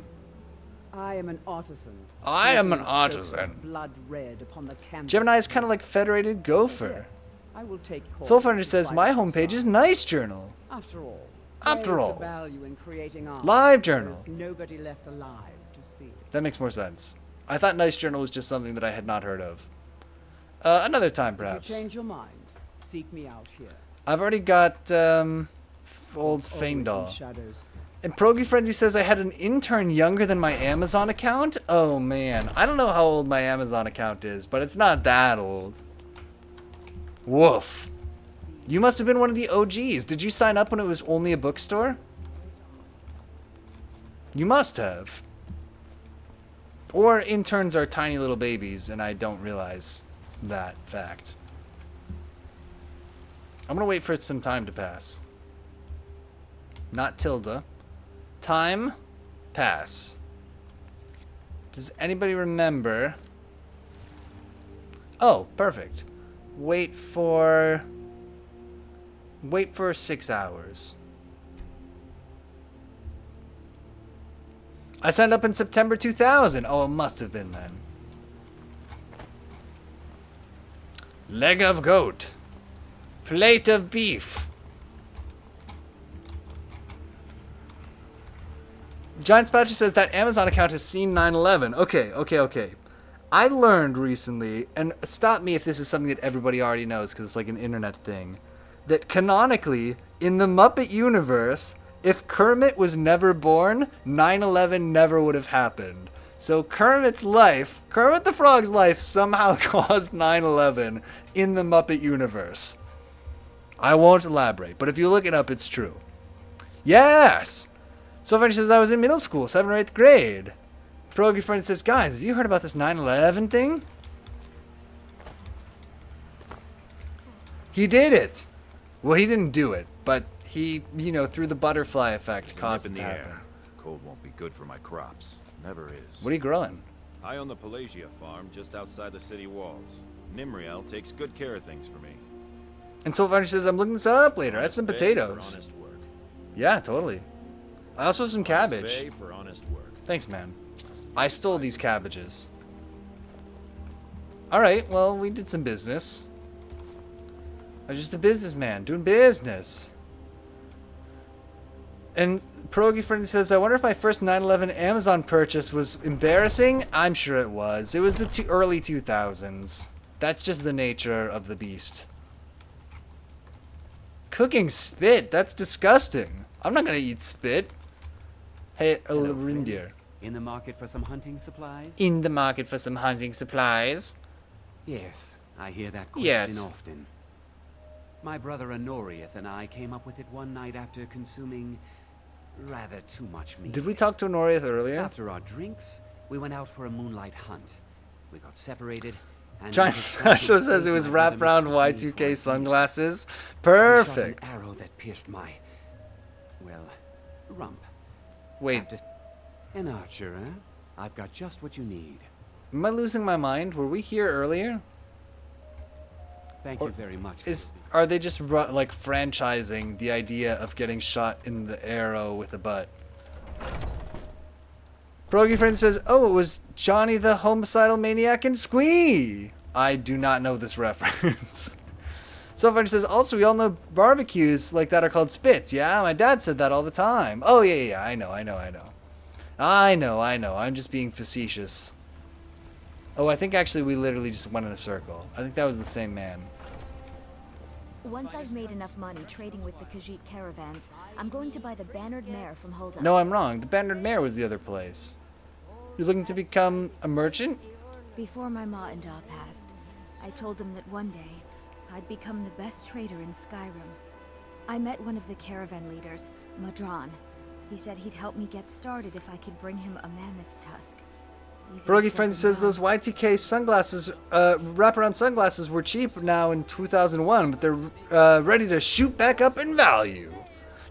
I am an artisan. I am an Painting strokes of artisan. Blood red upon the canvas. Gemini is kind of like Federated Gopher. Yes, I will take Soulfinder says, my homepage is Nice Journal. After all, After where is all. the value in creating art? Live Journal. There's nobody left alive to see it. That makes more sense. I thought Nice Journal was just something that I had not heard of. Another time, If perhaps. you change your mind, seek me out here. I've already got old Always in Feindal. shadows. And Progy Frenzy says I had an intern younger than my Amazon account? Oh man, I don't know how old my Amazon account is, but it's not that old. Woof. You must have been one of the OGs. Did you sign up when it was only a bookstore? You must have. Or interns are tiny little babies and I don't realize that fact. I'm gonna wait for some time to pass. Not tilde. Time pass. Does anybody remember? Oh, perfect. Wait for 6 hours. I signed up in September 2000. Oh, it must have been then. Leg of goat. Plate of beef. Giant Spatchy says that Amazon account has seen 9/11. Okay. I learned recently, and stop me if this is something that everybody already knows because it's like an internet thing, that canonically, in the Muppet universe, if Kermit was never born, 9/11 never would have happened. So Kermit the Frog's life somehow caused 9/11 in the Muppet universe. I won't elaborate, but if you look it up, it's true. Yes! So Friend says I was in middle school, 7th or 8th grade. Progy Friend says, guys, have you heard about this 9/11 thing? He did it. Well, he didn't do it, but he, through the butterfly effect, caused it to happen. Cold won't be good for my crops. Never is. What are you growing? I own the Pelagia farm just outside the city walls. Nimriel takes good care of things for me. And Soul Finder says, I'm looking this up later. I have some Honest bay for potatoes. honest work. Yeah, totally. I also have some Honest cabbage. bay for honest work. Thanks, man. I stole these cabbages. Alright, well, we did some business. I was just a businessman, doing business. And Progy Friend says, I wonder if my first 9/11 Amazon purchase was embarrassing? I'm sure it was. It was the early 2000s. That's just the nature of the beast. Cooking spit? That's disgusting. I'm not gonna eat spit. Hey, Reindeer. In the market for some hunting supplies? In the market for some hunting supplies? Yes, I hear that question Yes. often. My brother Honorius and I came up with it one night after consuming rather too much meat. Did we talk to Honorius earlier? After our drinks, we went out for a moonlight hunt. We got separated, and Giant it was Special Frankenstein says it was my brother wraparound mistook me for Y2K a sunglasses. thief. He Perfect. shot an arrow that pierced my, well, rump. Wait, After an archer, eh? I've got just what you need. am I losing my mind? Were we here earlier? Thank Or you very much. Are they just like franchising the idea of getting shot in the arrow with a butt? Progy Friend says, oh, it was Johnny the homicidal maniac and Squee. I do not know this reference. So Friend says, also, we all know barbecues like that are called spits. Yeah, my dad said that all the time. Oh, yeah, I know. I'm just being facetious. Oh, I think actually we literally just went in a circle. I think that was the same man. Once I've made enough money trading with the Khajiit caravans, I'm going to buy the bannered mare from Hulda. No, I'm wrong. The Bannered Mare was the other place. You're looking to become a merchant? Before my ma and Da passed, I told them that one day I'd become the best trader in Skyrim. I met one of the caravan leaders, Madran. He said he'd help me get started if I could bring him a mammoth's tusk. Brogy Friend says those Y2K sunglasses, wraparound sunglasses were cheap now in 2001, but they're ready to shoot back up in value.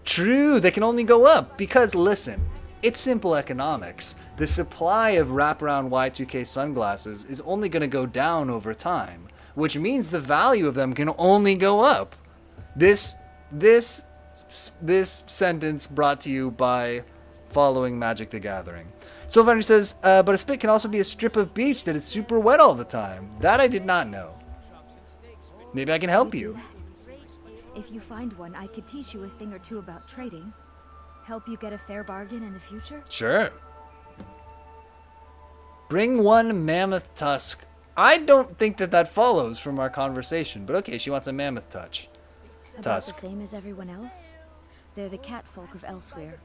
True, they can only go up because, listen, it's simple economics. The supply of wraparound Y2K sunglasses is only going to go down over time, which means the value of them can only go up. This sentence brought to you by following Magic the Gathering. Soulfinder says, but a spit can also be a strip of beach that is super wet all the time. That I did not know. Maybe I can help you. If you find one, I could teach you a thing or two about trading. Help you get a fair bargain in the future? Sure. Bring one mammoth tusk. I don't think that follows from our conversation, but okay, she wants a mammoth tusk. About the same as everyone else. They're the cat folk of Elsewhere.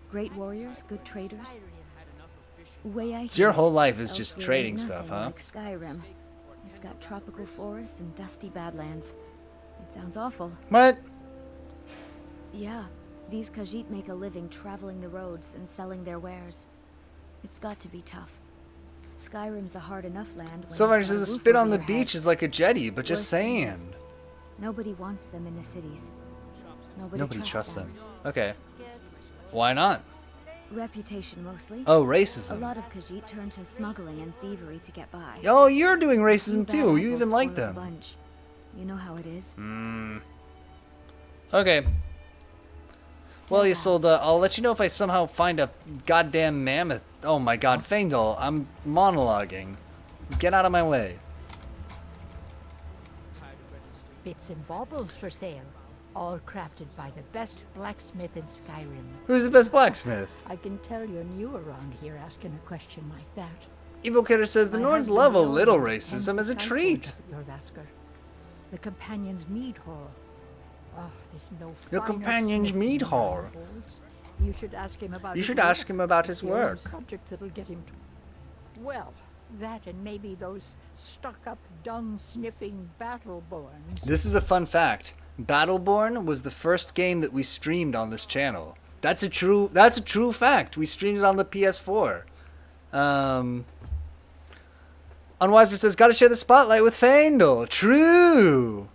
Great warriors, good traders. Way I So your hear whole it, life is just Elsewhere trading ain't stuff, nothing huh? Like Skyrim. It's got tropical forests and dusty badlands. It sounds awful. What? Yeah, these Khajiit make a living traveling the roads and selling their wares. It's got to be tough. Skyrim's a hard enough land. Soulfinder says a spit on the beach is like a jetty, but just sand. Nobody wants them in the cities. Nobody trusts them. Okay. Why not? Reputation mostly. Oh, A racism. lot of Khajiit turn to smuggling and thievery to get by. Oh, you're doing racism Bad too. You apples even like spoil the them. bunch. You know how it is. Okay. Well, Isolde, I'll let you know if I somehow find a goddamn mammoth. Oh my god, Faendal, I'm monologuing. Get out of my way. Bits and baubles for sale. All crafted by the best blacksmith in Skyrim. Who's the best blacksmith? I can tell you're new around here asking a question like that. Evocator says the My Norns husband love a Odin little tends racism to as a stifle treat. Your Lasker. The companion's mead hall. Oh, there's no Your finer companion's smith mead than hall. those holds. You should ask him about You his should work. ask him about his It's the only work. subject that'll get him to... Well, that and maybe those stuck-up, dung-sniffing Battleborns. This is a fun fact. Battleborn was the first game that we streamed on this channel. That's a true fact. We streamed it on the PS4. Unwiseman says, gotta share the spotlight with Faendal. True.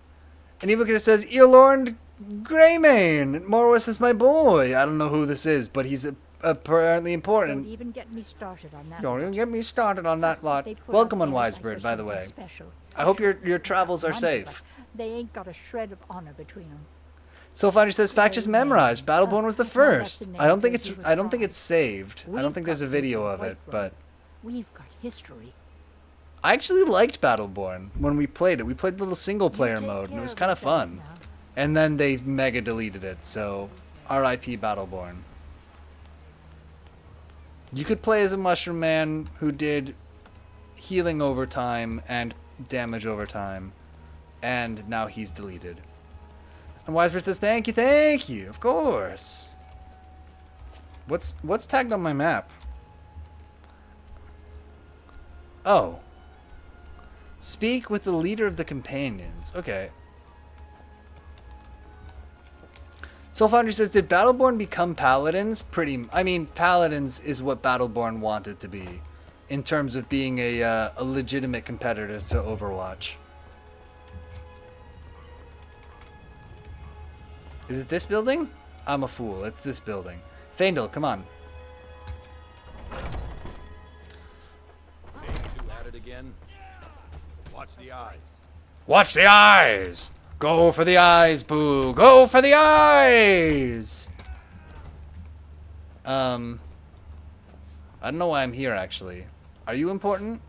And Evocator says, Eorlorn Greymane. Morwis is my boy. I don't know who this is, but he's apparently Don't important. even get me started on that. Don't even lot. get me started on that lot. They put Welcome, out games Unwisebird, like by there's the way. something special. I hope your travels are Wonderful. safe. They ain't got a shred of honor between them. Soulfinder says fact just memorized. Battleborn was the Well, that's first. the name I don't think because it's he was I don't think wrong. it's saved. I don't think there's a video of it, but We've got history. I actually liked Battleborn when we played it. We played the little single player take mode and it care was of kind of yourself fun. now. And then they mega deleted it, so RIP Battleborn. You could play as a mushroom man who did healing over time and damage over time, and now he's deleted. And Wisebeard says, thank you, of course. What's tagged on my map? Oh. Speak with the leader of the companions. Okay. Soulfoundry says, did Battleborn become paladins? I mean, paladins is what Battleborn wanted to be, in terms of being a legitimate competitor to Overwatch. Is it this building? I'm a fool. It's this building. Faendal, come on. Phase 2 at it again. Watch the eyes. Watch the eyes! Go for the eyes, boo! Go for the eyes! I don't know why I'm here, actually. Are you important?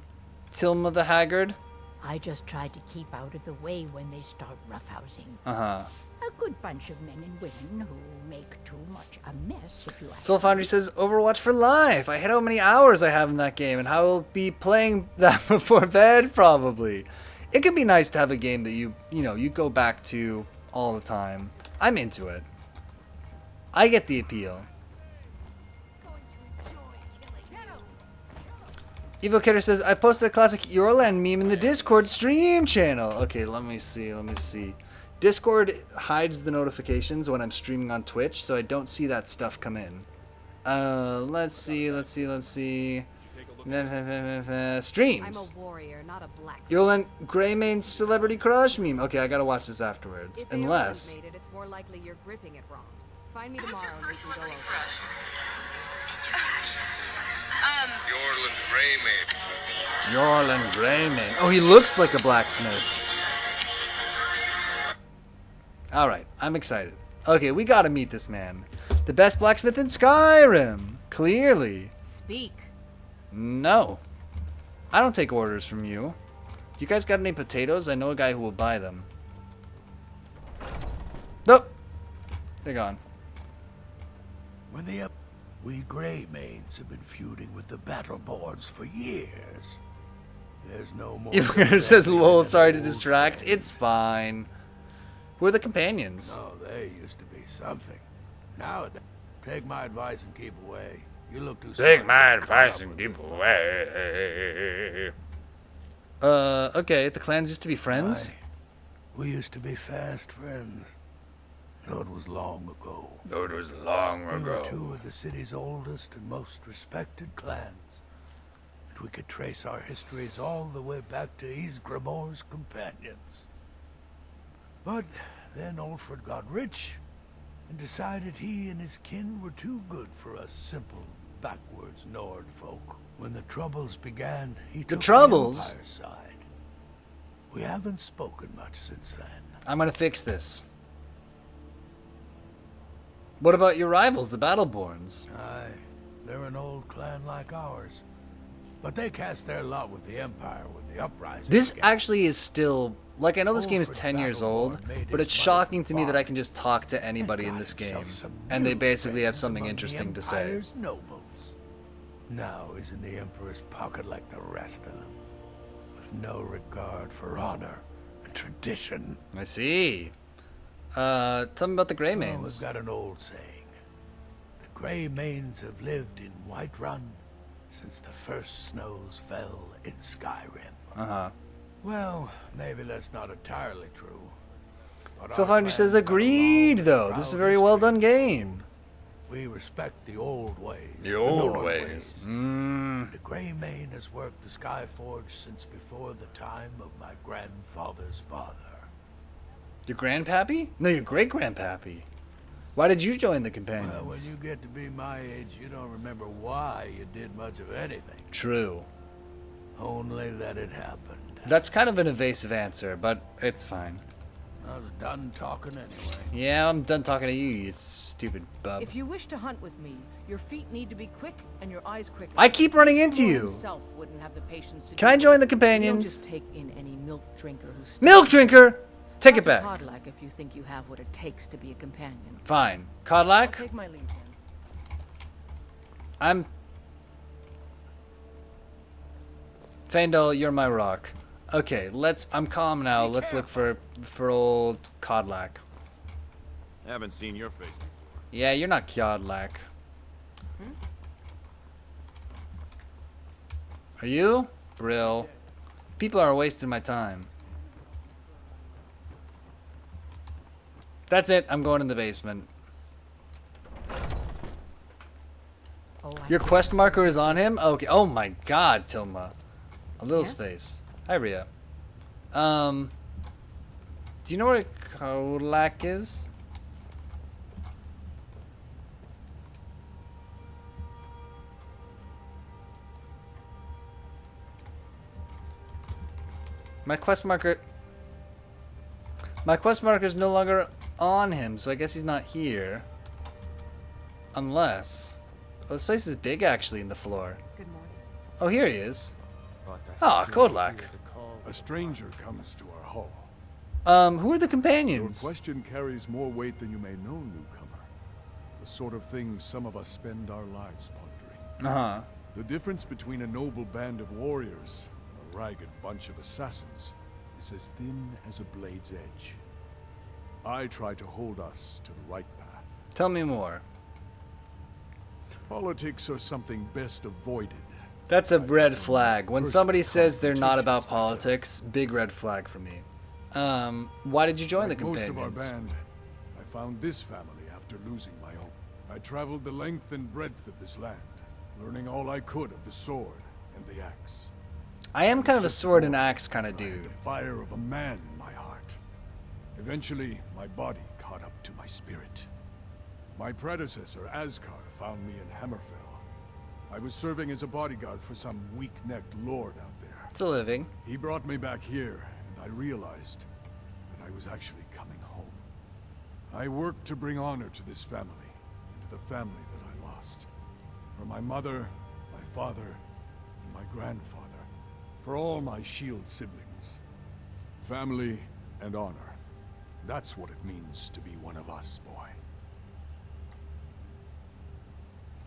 Tilma the Haggard? I just try to keep out of the way when they start roughhousing. Uh-huh. A good bunch of men and women who make too much a mess, if you ask Soul Foundry says, Overwatch for life. I hate how many hours I have in that game, and how I'll be playing that before bed, probably. It can be nice to have a game that you go back to all the time. I'm into it. I get the appeal. Evocator says, I posted a classic Euroland meme in the Discord stream channel. Okay, let me see. Discord hides the notifications when I'm streaming on Twitch, so I don't see that stuff come in. Let's see. Streams. I'm a warrior, not a blacksmith. Yolan Greymane celebrity crush meme. Okay, I gotta watch this afterwards. If they Unless. made it, it's more likely you're gripping it wrong. Find me tomorrow and we can go over it. Yorlan Greymane. Oh, he looks like a blacksmith. Alright, I'm excited. Okay, we gotta meet this man. The best blacksmith in Skyrim. Clearly. Speak. No. I don't take orders from you. You guys got any potatoes? I know a guy who will buy them. Nope. They're gone. We Greymanes have been feuding with the Battleborns for years. There's no more. It says, lol, sorry to distract. It's fine. Who are the companions? Oh, they used to be something. Nowadays, take my advice and keep away. You look too. Take my advice and keep away. Okay, the clans used to be friends? We used to be fast friends. Though it was long ago. We were two of the city's oldest and most respected clans. And we could trace our histories all the way back to Ysgramor's companions. But then Ulfred got rich and decided he and his kin were too good for us simple, backwards Nord folk. When the Troubles began, he took the Empire's side. We haven't spoken much since then. I'm gonna fix this. What about your rivals, the Battleborns? Aye, they're an old clan like ours. But they cast their lot with the Empire when the uprising This began. actually is still... Like, I know this game is 10 years old, but it's shocking to me that I can just talk to anybody in this game, and they basically have something interesting to say. Empire's nobles. Now he's in the Emperor's pocket like the rest of them, with no regard for honor and tradition. I see. Tell me about the Greymanes. Well, we've got an old saying. The Greymanes have lived in Whiterun since the first snows fell in Skyrim. Uh-huh. Well, maybe that's not entirely true. So Foundry says agreed, though. This is a very well done game. We respect the old ways. The old ways. The Greymane has worked the Skyforge since before the time of my grandfather's father. Your grandpappy? No, your great-grandpappy. Why did you join the companions? Well, when you get to be my age, you don't remember why you did much of anything. True. Only that it happened. That's kind of an evasive answer, but it's fine. I was done talking anyway. Yeah, I'm done talking to you, you stupid bub. If you wish to hunt with me, your feet need to be quick and your eyes quick. I keep running into you. Himself wouldn't have the patience to Can I join the You companions? don't just take in any milk drinker who's Milk drinker! Take it Talk back. to Kodlak if you think you have what it takes to be a companion. Fine. I'll Kodlak? take my leave then. I'm... Faendal, you're my rock. Okay, I'm calm now. Let's look for old Kodlak. Haven't seen your face before. Yeah, you're not Kodlak. Are you? Brill. People are wasting my time. That's it. I'm going in the basement. Your quest marker is on him? Okay. Oh my god, Tilma. A little space. Hi, Rhea. Do you know where Kodlak is? My quest marker is no longer on him, so I guess he's not here. Unless... Oh, this place is big, actually, in the floor. Good morning. Oh, here he is. Ah, Kodlak. A stranger comes to our hall. Who are the Your companions? question carries more weight than you may know, newcomer. The sort of thing some of us spend our lives pondering. Uh-huh. The difference between a noble band of warriors and a ragged bunch of assassins is as thin as a blade's edge. I try to hold us to the right path. Tell me more. Politics are something best avoided. That's a red flag. When somebody says they're not about politics, big red flag for me. Why did you join the Like most companions? of our band, I found this family after losing my own. I traveled the length and breadth of this land, learning all I could of the sword and the axe. I am kind of a sword and axe kind of I had dude. the fire of a man in my heart. Eventually, my body caught up to my spirit. My predecessor, Ascar, found me in Hammerfell. I was serving as a bodyguard for some weak-necked lord out there. It's a living. He brought me back here, and I realized that I was actually coming home. I worked to bring honor to this family, and to the family that I lost. For my mother, my father, grandfather, for all my shield siblings. Family and honor. That's what it means to be one of us, boy.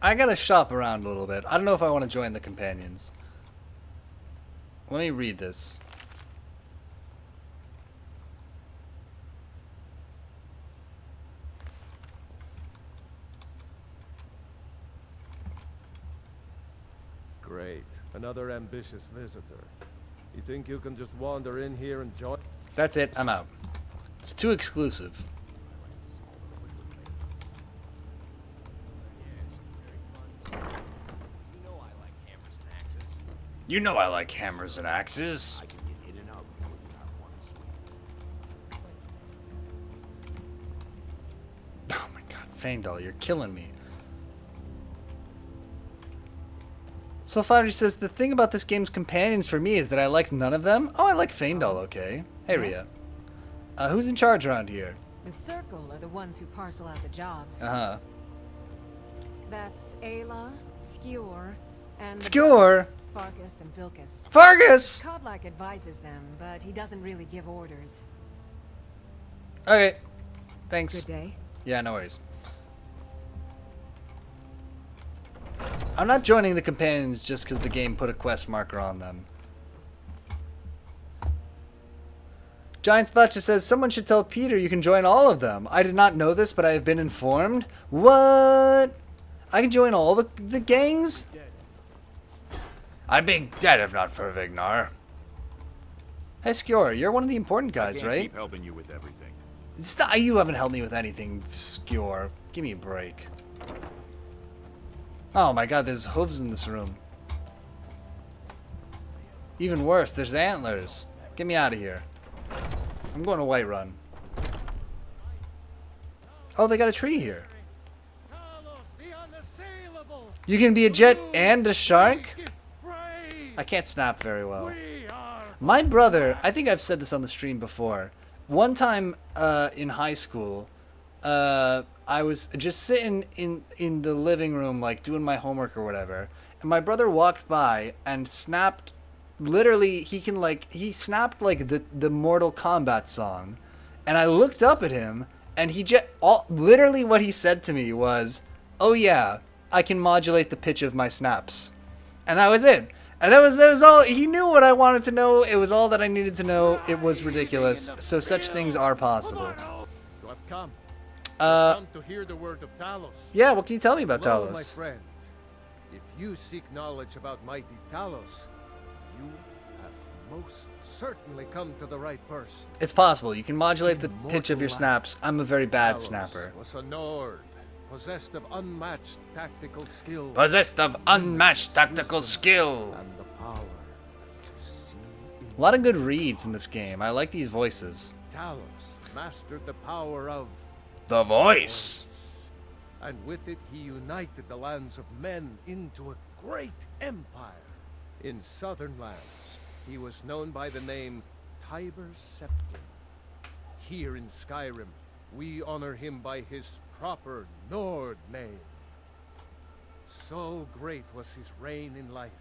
I gotta shop around a little bit. I don't know if I want to join the companions. Let me read this. Great. Another ambitious visitor. You think you can just wander in here and join? That's it. I'm out. It's too exclusive. You know I like hammers and axes. Oh my god, Faendal, you're killing me. So Foundry says, the thing about this game's companions for me is that I like none of them. Oh, I like Faendal, okay. Hey, Yes? Rhea. Who's in charge around here? The Circle are the ones who parcel out the jobs. Uh-huh. That's Ayla, Skewer, and the Skewer? brothers, Fargus and Vilcus. Fargus! Kodlak advises them, but he doesn't really give orders. Okay. Thanks. Good day. Yeah, no worries. I'm not joining the companions just because the game put a quest marker on them. Giant Spot just says, someone should tell Peter you can join all of them. I did not know this, but I have been informed. What? I can join all the gangs? I'd be dead if not for Vignar. Hey, Skjor, you're one of the important guys, I can't right? keep helping you with everything. You haven't helped me with anything, Skjor. Give me a break. Oh my god, there's hooves in this room. Even worse, there's antlers. Get me out of here. I'm going to Whiterun. Oh, they got a tree here. You can be a jet and a shark? I can't snap very well. My brother, I think I've said this on the stream before. One time in high school, I was just sitting in the living room, like doing my homework or whatever, and my brother walked by and snapped. Literally, he snapped like the Mortal Kombat song, and I looked up at him, and literally what he said to me was, "Oh yeah, I can modulate the pitch of my snaps," and that was it. And that was all. He knew what I wanted to know. It was all that I needed to know. It was ridiculous. So such things are possible. You have come. Come to hear the word of Talos. Yeah, what can you tell me about Hello, Talos? my friend. If you seek knowledge about mighty Talos, you have most certainly come to the right person. It's possible. You can modulate the pitch of your snaps. I'm a very bad Talos snapper. was a Nord, possessed of unmatched tactical skill. Possessed of unmatched tactical skill. And the power to see A lot of good reads in this game. I like these voices. Talos mastered the power of The voice. And with it he united the lands of men into a great empire. In southern lands, he was known by the name Tiber Septim. Here in Skyrim, we honor him by his proper Nord name. So great was his reign in life.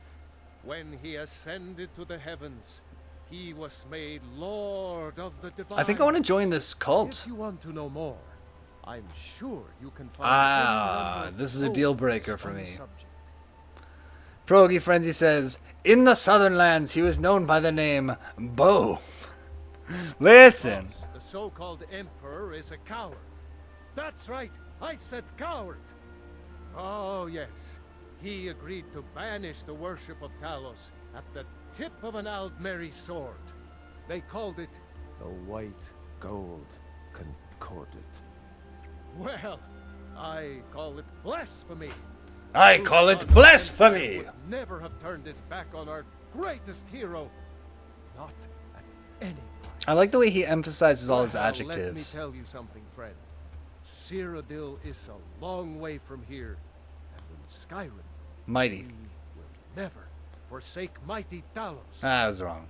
When he ascended to the heavens, he was made Lord of the Divine. I think I want to join this cult. If you want to know more, I'm sure you can find This is a deal breaker for me. Progi Frenzy says, in the southern lands, he was known by the name Bo. Listen. The so-called emperor is a coward. That's right, I said coward. Oh yes, he agreed to banish the worship of Talos at the tip of an Aldmeri sword. They called it the White Gold Concordat. Well, I call it blasphemy. I call it blasphemy. Would never have turned his back on our greatest hero. Not at any price. I like the way he emphasizes all his Well, adjectives. Let me tell you something, friend. Cyrodiil is a long way from here, and in Skyrim, Mighty. we will never forsake mighty Talos. I was wrong.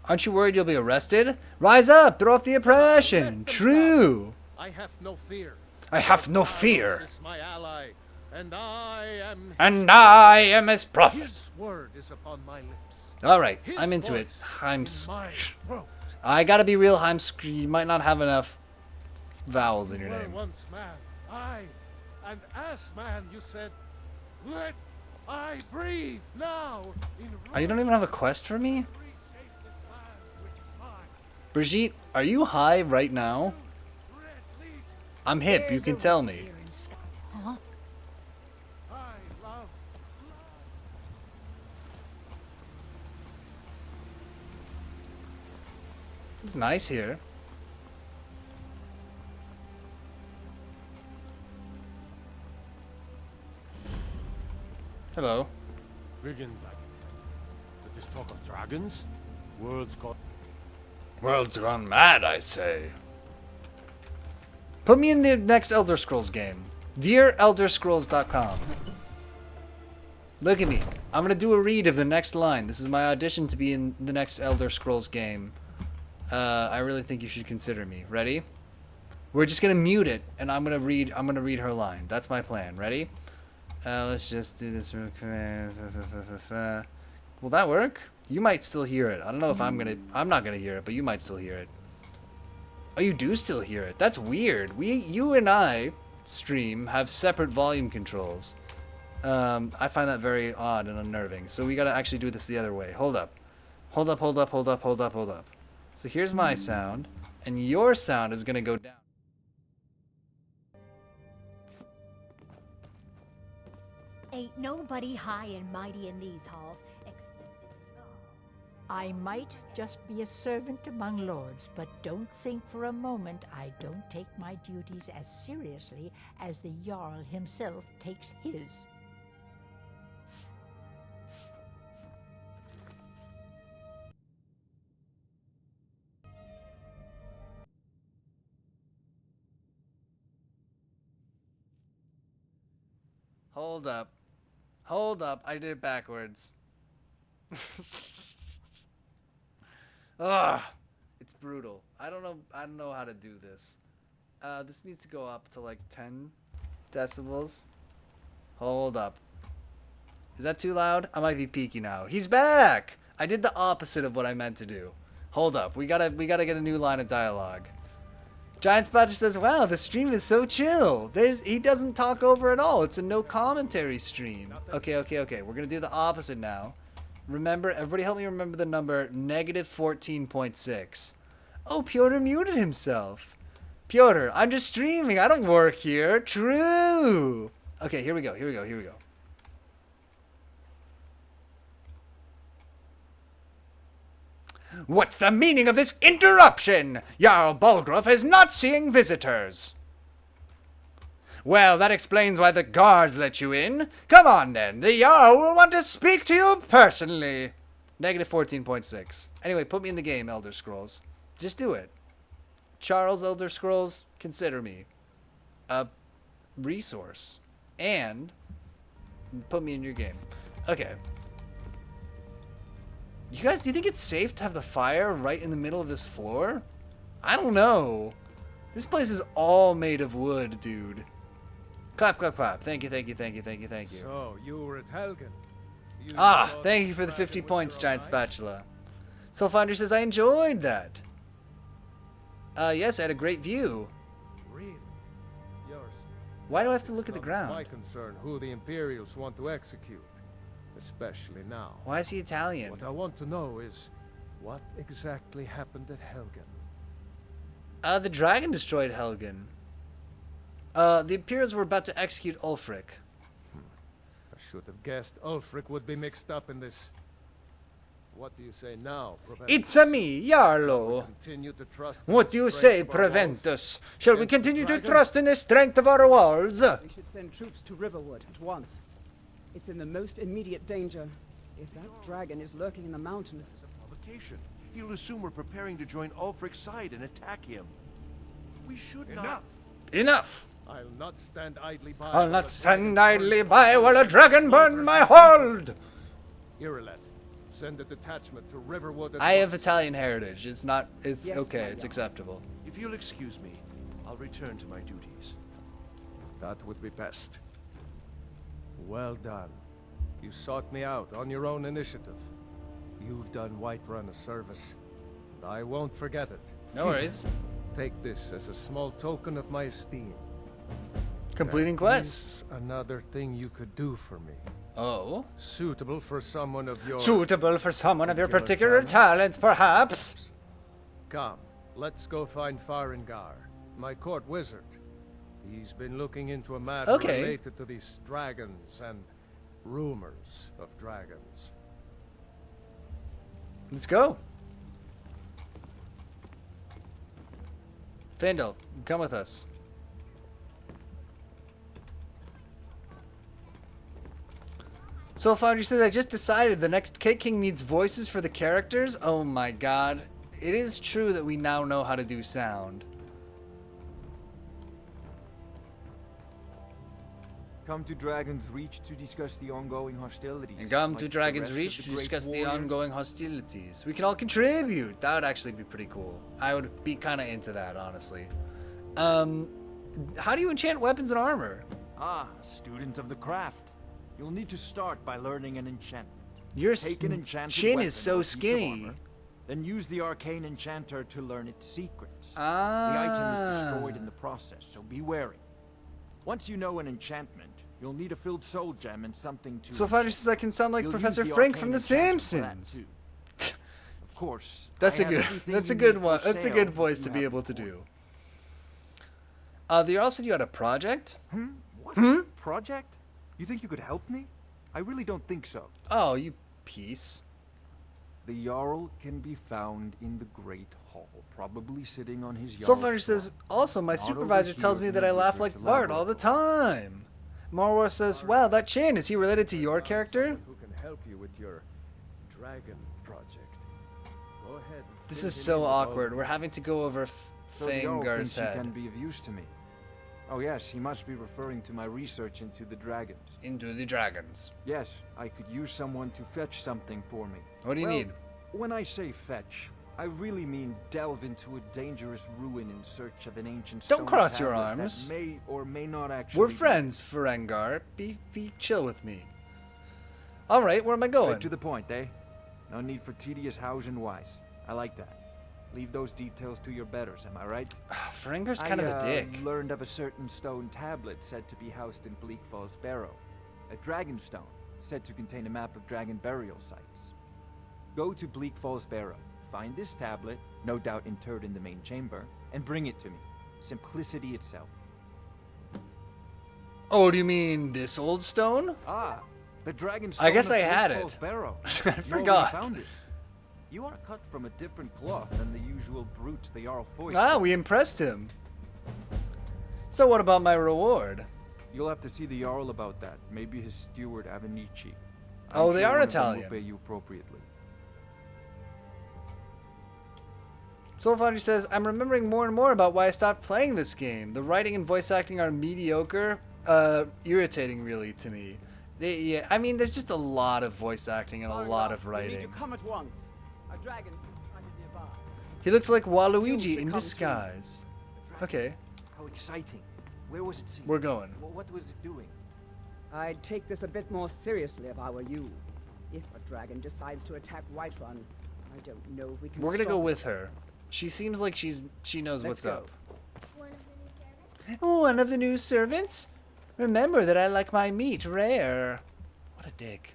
Aren't you worried you'll be arrested? Rise up, throw off the oppression. True. I have no fear. I have no Talos fear. is my ally, and I am And I am his prophet. His word is upon my lips. All right, His I'm into it. voice I'm. in my throat. I gotta be real. You might not have enough vowels in your Well, name. once man, I, and as man, you said, let I breathe now. Oh, you don't even have a quest for me? Brigitte, are you high right now? I'm hip, you can tell me. Huh? It's nice here. Hello. Begins like with this talk of dragons, world's gone. World's gone mad, I say. Put me in the next Elder Scrolls game. DearElderScrolls.com. Look at me. I'm gonna do a read of the next line. This is my audition to be in the next Elder Scrolls game. I really think you should consider me. Ready? We're just gonna mute it, and I'm gonna read her line. That's my plan. Ready? Let's just do this real quick. Will that work? You might still hear it. I don't know if I'm not gonna hear it, but you might still hear it. Oh, you do still hear it. That's weird. You and I, stream, have separate volume controls. I find that very odd and unnerving. So we gotta actually do this the other way. Hold up. Hold up, hold up, hold up, hold up, hold up. So here's my sound, and your sound is gonna go down. Ain't nobody high and mighty in these halls except I might just be a servant among lords, but don't think for a moment I don't take my duties as seriously as the Jarl himself takes his. Hold up. Hold up. I did it backwards. Ugh. It's brutal. I don't know how to do this. This needs to go up to like 10 decibels. Hold up. Is that too loud? I might be peaky now. He's back! I did the opposite of what I meant to do. Hold up. We gotta get a new line of dialogue. Giant Spatcher says, wow, the stream is so chill. He doesn't talk over at all. It's a no commentary stream. Okay. We're going to do the opposite now. Remember, everybody help me remember the number -14.6. Oh, Pyotr muted himself. Pyotr, I'm just streaming. I don't work here. True. Okay, here we go. What's the meaning of this interruption? Jarl Bulgraf is not seeing visitors. Well, that explains why the guards let you in. Come on, then. The Jarl will want to speak to you personally. -14.6. Anyway, put me in the game, Elder Scrolls. Just do it. Charles, Elder Scrolls, consider me a resource. And put me in your game. Okay. You guys, do you think it's safe to have the fire right in the middle of this floor? I don't know. This place is all made of wood, dude. Clap, clap, clap. Thank you. So, you were at Helgen. Thank you for the 50 points, Giant Spatula. Soulfinder says, I enjoyed that. Yes, I had a great view. Really? Why do I have to look at the ground? My concern who the Imperials want to execute. Especially now. Why is he Italian? What I want to know is, what exactly happened at Helgen? The dragon destroyed Helgen. The Imperials were about to execute Ulfric. I should have guessed Ulfric would be mixed up in this. What do you say now, Preventus? It's a me, Jarlo. Continue to trust What do you say, Preventus? Shall we continue to trust in the strength of our walls? We should send troops to Riverwood at once. It's in the most immediate danger. If that dragon is lurking in the mountains... It's a provocation. He'll assume we're preparing to join Ulfric's side and attack him. We should not... Enough! I'll not stand idly by... while a dragon burns my hold! Irileth, send a detachment to Riverwood at I have once. Italian heritage. It's not... It's Yes, okay. my It's lord. acceptable. If you'll excuse me, I'll return to my duties. That would be best. Well done. You sought me out on your own initiative. You've done Whiterun a service, and I won't forget it. No worries. Take this as a small token of my esteem. Completing There quests. is another thing you could do for me. Oh. Suitable for someone of your... Suitable for someone of your particular talents, perhaps. Come, let's go find Farengar, my court wizard. He's been looking into a matter related to these dragons and rumors of dragons. Let's go. Fandel, come with us. So Foundry says, I just decided the next Cake King needs voices for the characters. Oh my god. It is true that we now know how to do sound. Come to Dragon's Reach to discuss the ongoing hostilities. And come like to the Dragon's rest Reach of to Great discuss the Warriors. ongoing hostilities. We can all contribute. That would actually be pretty cool. I would be kind of into that, honestly. How do you enchant weapons and armor? Ah, student of the craft. You'll need to start by learning an enchantment. Your Take an enchanted chin weapon is so or piece of skinny. armor, then use the arcane enchanter to learn its secrets. Ah. The item is destroyed in the process, so be wary. Once you know an enchantment, you'll need a filled soul gem and something to... So Foundry says I can sound like You'll Professor use the Frank arcane from The enchanter for that Simpsons. too. Of course. That's I a have good. everything That's a you good need one. for That's a sale good if voice you to be have able to one. do. The Jarl said you had a project. What? Project? You think you could help me? I really don't think so. Oh, you piece. The Jarl can be found in the Great Hall, probably sitting on his So Jarl's Foundry says, throne. also, my Not supervisor over tells here me that I in the laugh like wizard's Bart all the time. Marwar says, wow, that chin, is he related to your character? Who can help you with your dragon project? Go ahead. and This fill is him so in with awkward. all- We're having to go over So the Jarl Fangar's thinks he head. can be of use to me. Oh yes, he must be referring to my research into the dragons. Into the dragons. Yes, I could use someone to fetch something for me. What do you Well, need? When I say fetch, I really mean delve into a dangerous ruin in search of an ancient Don't stone cross your tablet that arms. may or may not actually We're friends, Ferengar. Be chill with me. All right, where am I going? Straight to the point, eh? No need for tedious hows and whys. I like that. Leave those details to your betters, am I right? Ferengar's kind of a dick. Learned of a certain stone tablet said to be housed in Bleak Falls Barrow. A dragon stone, said to contain a map of dragon burial sites. Go to Bleak Falls Barrow, find this tablet, no doubt interred in the main chamber, and bring it to me. Simplicity itself. Oh, do you mean this old stone? Ah, the dragon stone I guess of I Bleak had Falls it. Barrow. I You already forgot. found it. You are cut from a different cloth than the usual brutes the Jarl foist. Ah, we impressed him. So what about my reward? You'll have to see the Jarl about that. Maybe his steward Avenici. Oh, I'm they sure are one of them Italian. will pay you appropriately. Soulfoundry says, I'm remembering more and more about why I stopped playing this game. The writing and voice acting are mediocre, irritating really to me. Yeah, I mean, there's just a lot of voice acting and a lot of You need to writing. come at once. A dragon's been sighted nearby. He looks like You Waluigi should in come too. disguise. Okay, How exciting. Where was it seen? we're going. What was it doing? I'd take this a bit more seriously if I were you. If a dragon decides to attack Whiterun, I don't know if we can We're gonna stop go it. with her. She seems like she knows Let's what's go. up. One of the new servants? Remember that I like my meat rare. What a dick.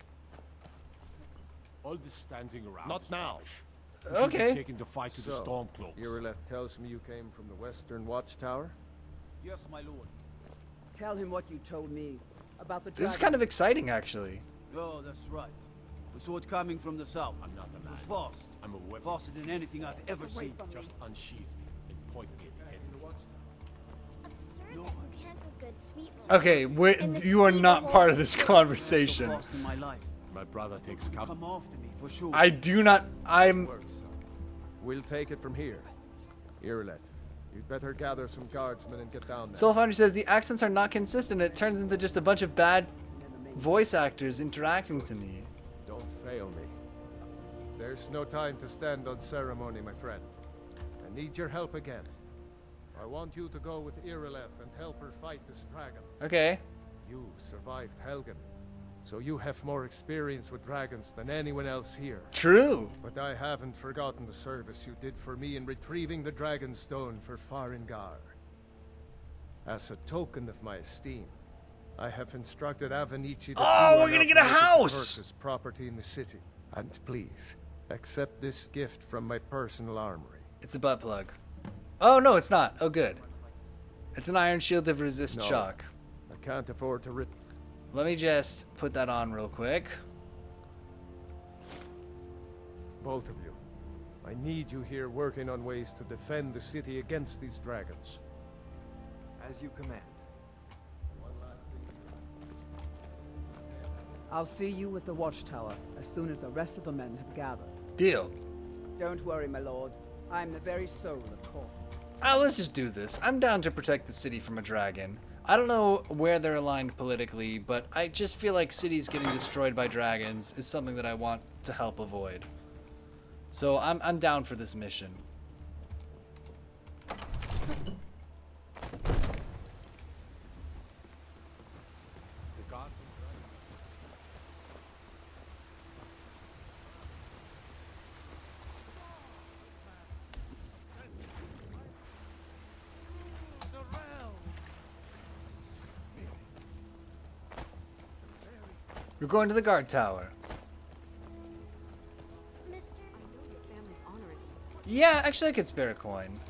All this standing around. Not is now. rubbish. We should be Okay. taking the fight to the Stormcloaks. Irileth tells me you came from the Western Watchtower? Yes, my lord. Tell him what you told me about the dragon. This is kind of exciting, actually. Oh, that's right. The sword coming from the south. I'm not a It man. was fast. I'm a weapon. Faster than anything I've ever seen. Just unsheath me and point me at the enemy. Okay, you are not part of this So conversation. fast in my life. My brother takes cover. Come after me, for sure. I do not. I'm. We'll take it from here. Irileth, you'd better gather some guardsmen and get down there. Soulfoundry says the accents are not consistent. It turns into just a bunch of bad voice actors interacting to me. Don't fail me. There's no time to stand on ceremony, my friend. I need your help again. I want you to go with Irileth and help her fight this dragon. Okay. You survived Helgen. so you have more experience with dragons than anyone else here. True. But I haven't forgotten the service you did for me in retrieving the Dragon Stone for Farengar. As a token of my esteem, I have instructed Avenici Oh, we're gonna get a house! Purchase property in the city. And please, accept this gift from my personal armory. It's a butt plug. Oh, no, it's not. Oh, good. It's an iron shield to resist No, shock. I can't afford to Let me just put that on real quick. Both of you. I need you here working on ways to defend the city against these dragons. As you command. I'll see you at the watchtower as soon as the rest of the men have gathered. Deal. Don't worry, my lord. I'm the very soul of caution. Let's just do this. I'm down to protect the city from a dragon. I don't know where they're aligned politically, but I just feel like cities getting destroyed by dragons is something that I want to help avoid. So I'm down for this mission. We're going to the guard tower. Yeah, actually I could spare a coin.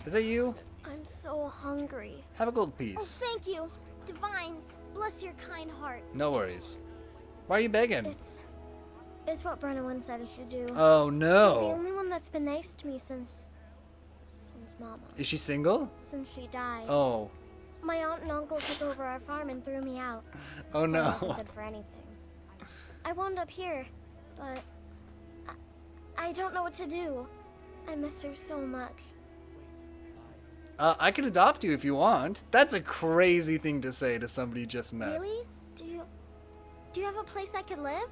Is that you? I'm so hungry. Have a gold Oh, piece. thank you. Divines, bless your kind heart. No worries. Why are you begging? It's what Brenna once said I should do. Oh, no. He's the only one that's been nice to me since Mama. Is she single? Since she died. Oh. My aunt and uncle took over our farm and threw me out. Oh, So no. I wasn't good for anything. I wound up here, but I don't know what to do. I miss her so much. I could adopt you if you want. That's a crazy thing to say to somebody you just met. Really? Do you have a place I could live?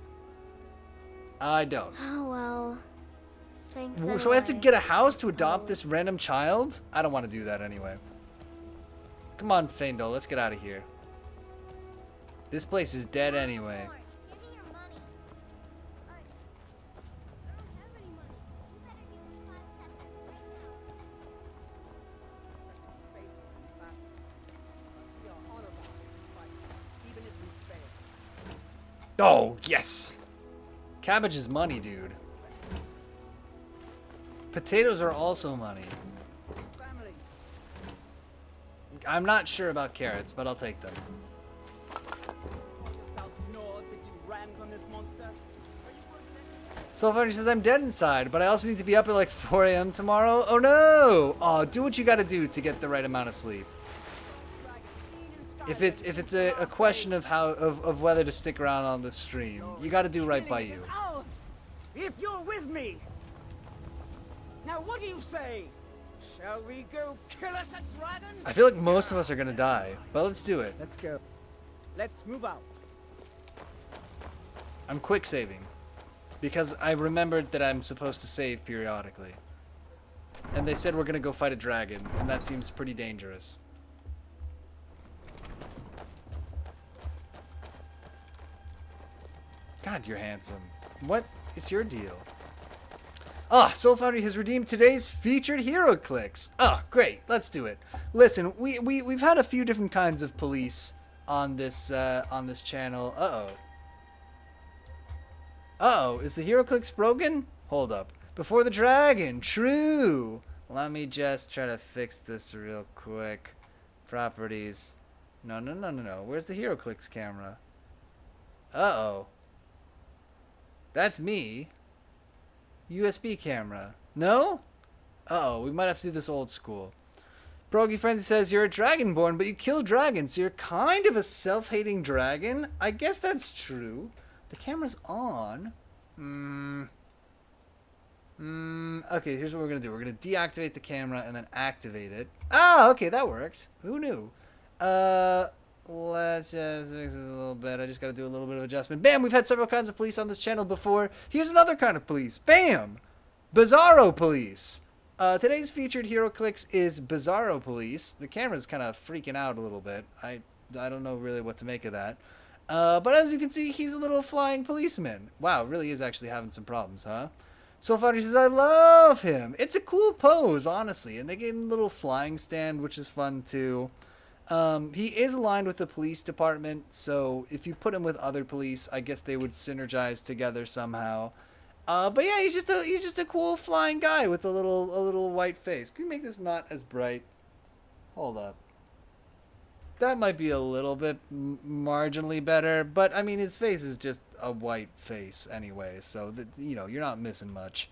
I don't. Oh well. Thanks. So I have to anyway. get a house to adopt this random child? I don't want to do that anyway. Come on, Faendal, let's get out of here. This place is dead anyway. Oh, yes! Cabbage is money, dude. Potatoes are also money. I'm not sure about carrots, but I'll take them. So funny, says I'm dead inside, but I also need to be up at like 4 a.m. tomorrow. Oh no! Oh, do what you gotta do to get the right amount of sleep. If it's a question of of whether to stick around on the stream, you gotta do right by you. If you're with me. Now what do you say? Shall we go kill us a dragon? I feel like most of us are gonna die, but let's do it. Let's go. Let's move out. I'm quick saving because I remembered that I'm supposed to save periodically. And they said we're gonna go fight a dragon, and that seems pretty dangerous. God, you're handsome. What is your deal? Ah, Soul Foundry has redeemed today's featured hero clicks. Ah, great. Let's do it. Listen, we've had a few different kinds of police on this channel. Uh-oh. Uh-oh, is the hero clicks broken? Hold up. Before the dragon. True. Let me just try to fix this real quick. Properties. No. Where's the hero clicks camera? Uh-oh. That's me. USB camera. No? Uh-oh, we might have to do this old school. Brogy Frenzy says, you're a dragonborn, but you kill dragons, so you're kind of a self-hating dragon? I guess that's true. The camera's on. Okay, here's what we're going to do. We're going to deactivate the camera and then activate it. Ah, okay, that worked. Who knew? Let's just fix this a little bit. I just got to do a little bit of adjustment. Bam! We've had several kinds of police on this channel before. Here's another kind of police. Bam! Bizarro police. Today's featured hero clicks is Bizarro police. The camera's kind of freaking out a little bit. I don't know really what to make of that. But as you can see, he's a little flying policeman. Wow, really is actually having some problems, huh? So far, he says, I love him. It's a cool pose, honestly. And they gave him a little flying stand, which is fun, too. He is aligned with the police department, so if you put him with other police, I guess they would synergize together somehow. But yeah, he's just a cool flying guy with a little white face. Can you make this not as bright? Hold up. That might be a little bit marginally better, but I mean, his face is just a white face anyway, so that, you know, you're not missing much.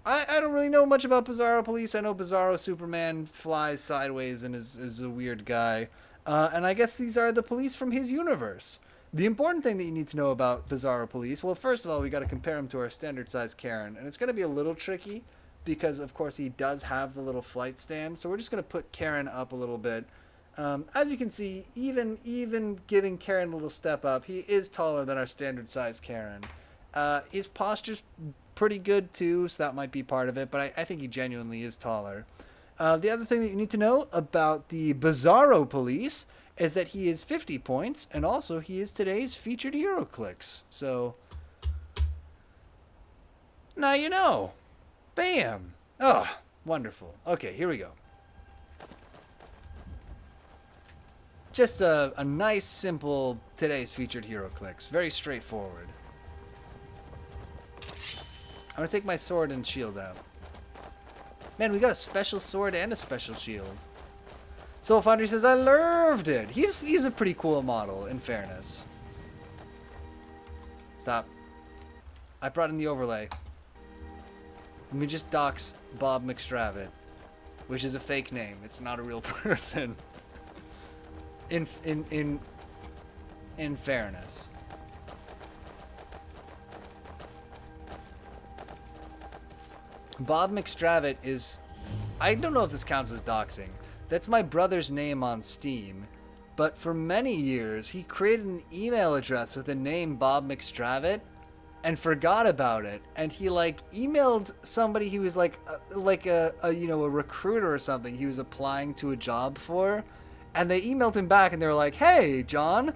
I don't really know much about Bizarro Police. I know Bizarro Superman flies sideways and is a weird guy. And I guess these are the police from his universe. The important thing that you need to know about Bizarro Police, well, first of all, we got to compare him to our standard size Karen, and it's going to be a little tricky because, of course, he does have the little flight stand, so we're just going to put Karen up a little bit. As you can see, even giving Karen a little step up, he is taller than our standard size Karen. His posture's pretty good too, so that might be part of it, but I think he genuinely is taller. The other thing that you need to know about the Bizarro Police is that he is 50 points, and also he is today's featured hero clicks. So, now you know. Bam! Oh, wonderful. Okay, here we go. Just a nice, simple today's featured hero clicks. Very straightforward. I'm going to take my sword and shield out. Man, we got a special sword and a special shield. Soul Foundry says, I loved it. He's a pretty cool model, in fairness. Stop. I brought in the overlay. Let me just dox Bob McStravitt, which is a fake name. It's not a real person. In fairness. Bob McStravitt is... I don't know if this counts as doxing. That's my brother's name on Steam. But for many years, he created an email address with the name Bob McStravitt and forgot about it. And he, like, emailed somebody he was, like a you know, a recruiter or something he was applying to a job for. And they emailed him back and they were like, hey, John,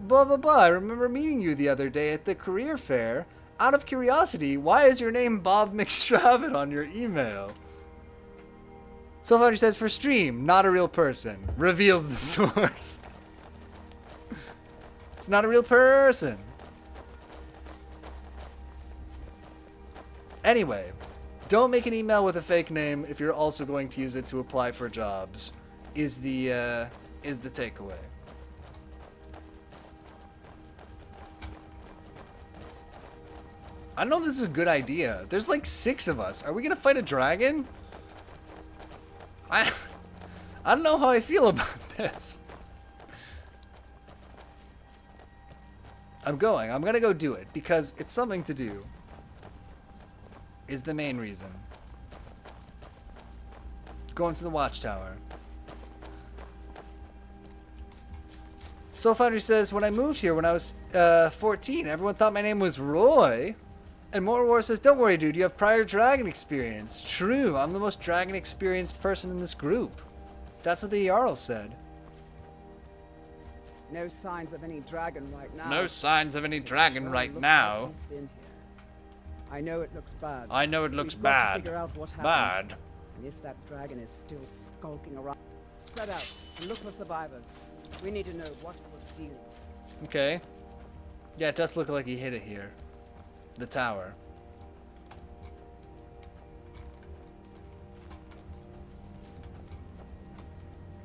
blah, blah, blah. I remember meeting you the other day at the career fair. Out of curiosity, why is your name Bob McStravitt on your email? Soulfoundry says, for stream, not a real person. Reveals the source. It's not a real person. Anyway, don't make an email with a fake name if you're also going to use it to apply for jobs. Is the takeaway. I don't know if this is a good idea. There's like 6 of us. Are we gonna fight a dragon? I don't know how I feel about this. I'm gonna go do it because it's something to do. Is the main reason. Going to the watchtower. Soul Foundry says, when I moved here when I was 14, everyone thought my name was Roy. And More War says, don't worry, dude, you have prior dragon experience. True, I'm the most dragon experienced person in this group. That's what the Jarl said. No signs of any dragon right now. No signs of any dragon right now. Like he's been here. I know it looks bad. I know it looks We've got to bad. figure out what happened. Bad. And if that dragon is still skulking around, spread out and look for survivors. We need to know what was dealing. Okay. Yeah, it does look like he hit it here. The tower.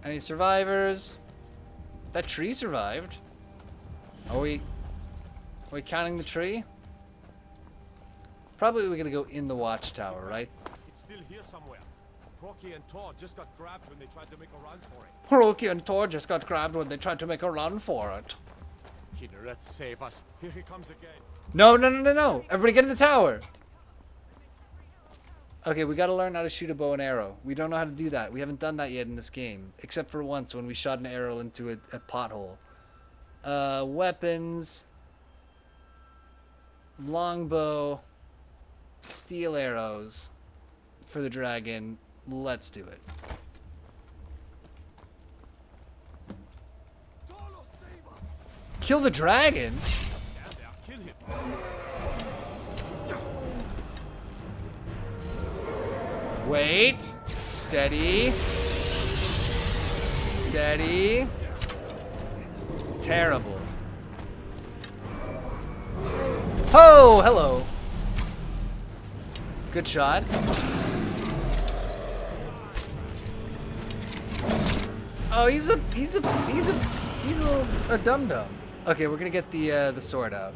Any survivors? That tree survived. Are we counting the tree? Probably we're gonna go in the watchtower, right? It's still here somewhere. Rocky and Thor just got grabbed when they tried to make a run for it. Rocky and Thor just got grabbed when they tried to make a run for it. Kinneret, save us. Here he comes again. No, no, no, no, no. Everybody get in the tower. Okay, we gotta learn how to shoot a bow and arrow. We don't know how to do that. We haven't done that yet in this game. Except for once when we shot an arrow into a pothole. Weapons. Longbow. Steel arrows. For the dragon. Let's do it. kill the dragon? Wait. Steady. Steady. Terrible. Oh, hello. Good shot. Oh, he's a little dum-dum. Okay, we're gonna get the sword out.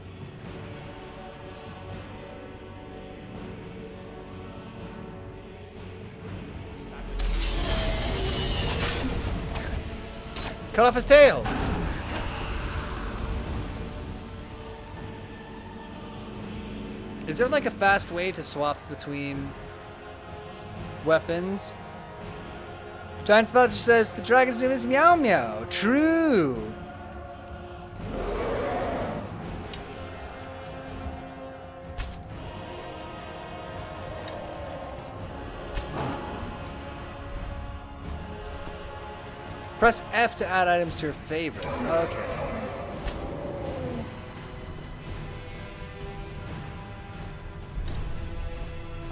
Cut off his tail. Is there like a fast way to swap between weapons? Giant Spouch says the dragon's name is Meow Meow. True. Press F to add items to your favorites. Okay.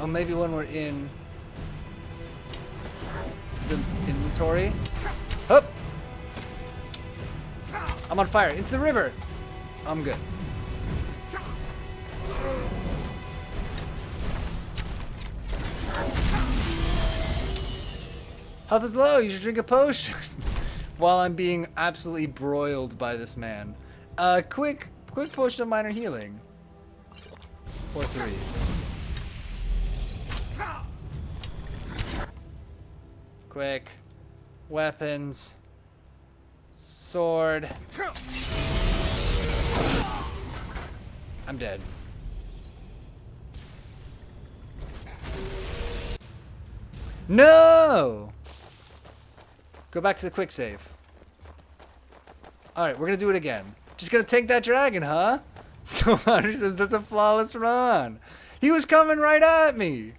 Oh, maybe when we're in the inventory. Hup! I'm on fire. Into the river. I'm good. Health is low. You should drink a potion. While I'm being absolutely broiled by this man. Quick potion of minor healing. Or 3. Quick. Weapons. Sword. I'm dead. No! Go back to the quick save. Alright, we're gonna do it again. Just gonna take that dragon, huh? So Audrey says that's a flawless run. He was coming right at me.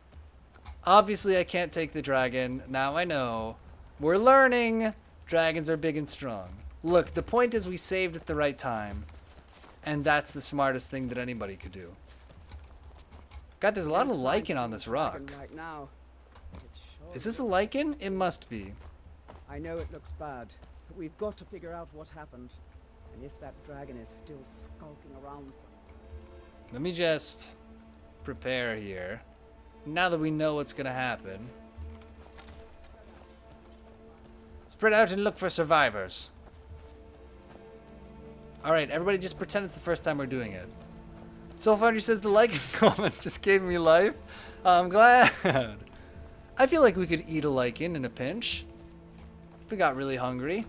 Obviously, I can't take the dragon. Now I know. We're learning. Dragons are big and strong. Look, the point is we saved at the right time. And that's the smartest thing that anybody could do. God, there's a lot of lichen on this rock. Right now. Is this a lichen? It must be. I know it looks bad, but we've got to figure out what happened. And if that dragon is still skulking around. Let me just prepare here. Now that we know what's gonna happen. Spread out and look for survivors. Alright, everybody just pretend it's the first time we're doing it. Soulfinder says the like comments just gave me life. I'm glad. I feel like we could eat a lichen in a pinch. If we got really hungry.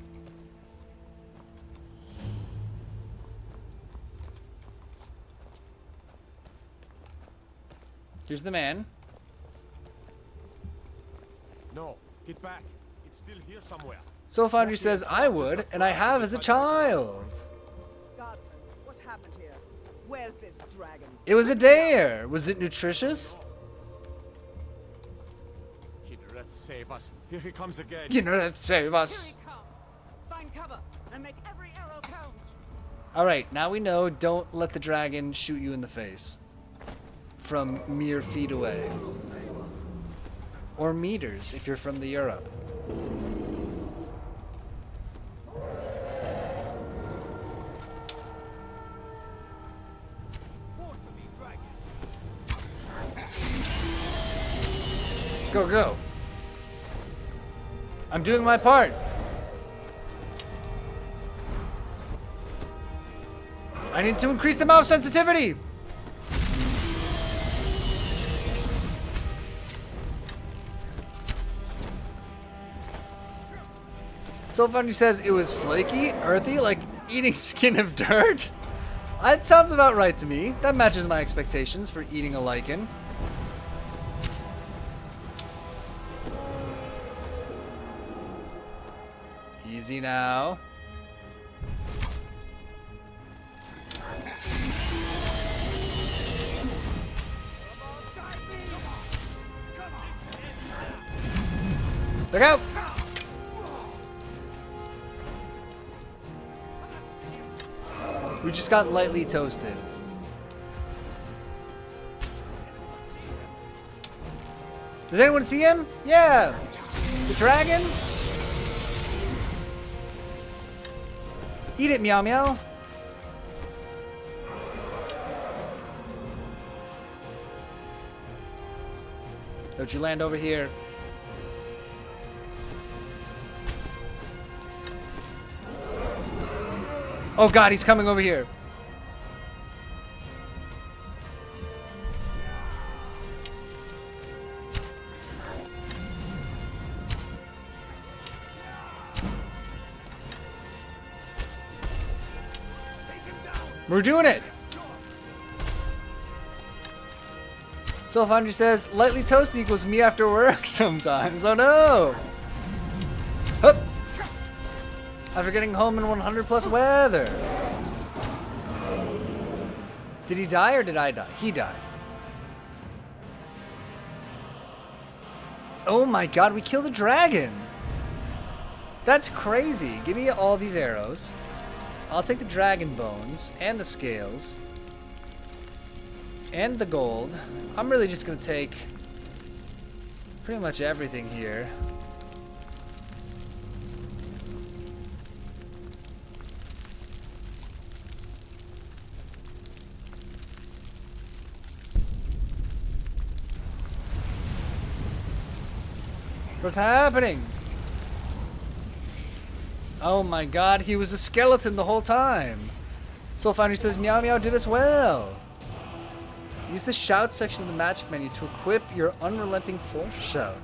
Here's the man. No, get back. It's still here somewhere. Soulfinder says I would, and I have as a child. God, what happened here? Where's this dragon? It was a dare. Was it nutritious? Kynareth, save us. Here he comes again. Kynareth, save us. Here he comes. Find cover and make every arrow count. Alright, now we know don't let the dragon shoot you in the face. From mere feet away. Or meters if you're from the Europe. Go, go. I'm doing my part. I need to increase the mouse sensitivity. Soulfinder says it was flaky, earthy, like eating skin of dirt. That sounds about right to me. That matches my expectations for eating a lichen. Easy now. Look out! just got lightly toasted. Does anyone see him? Yeah! The dragon? Eat it, meow meow. Don't you land over here. Oh god, he's coming over here. We're doing it! So Foundry says, lightly toasted equals me after work sometimes. Oh no! Hup! After getting home in 100 plus weather. Did he die or did I die? He died. Oh my god, we killed a dragon! That's crazy. Give me all these arrows. I'll take the dragon bones and the scales and the gold. I'm really just gonna take pretty much everything here. What's happening? Oh my god, he was a skeleton the whole time. Soul Foundry says Meow Meow did as well. Use the shout section of the magic menu to equip your unrelenting force shout.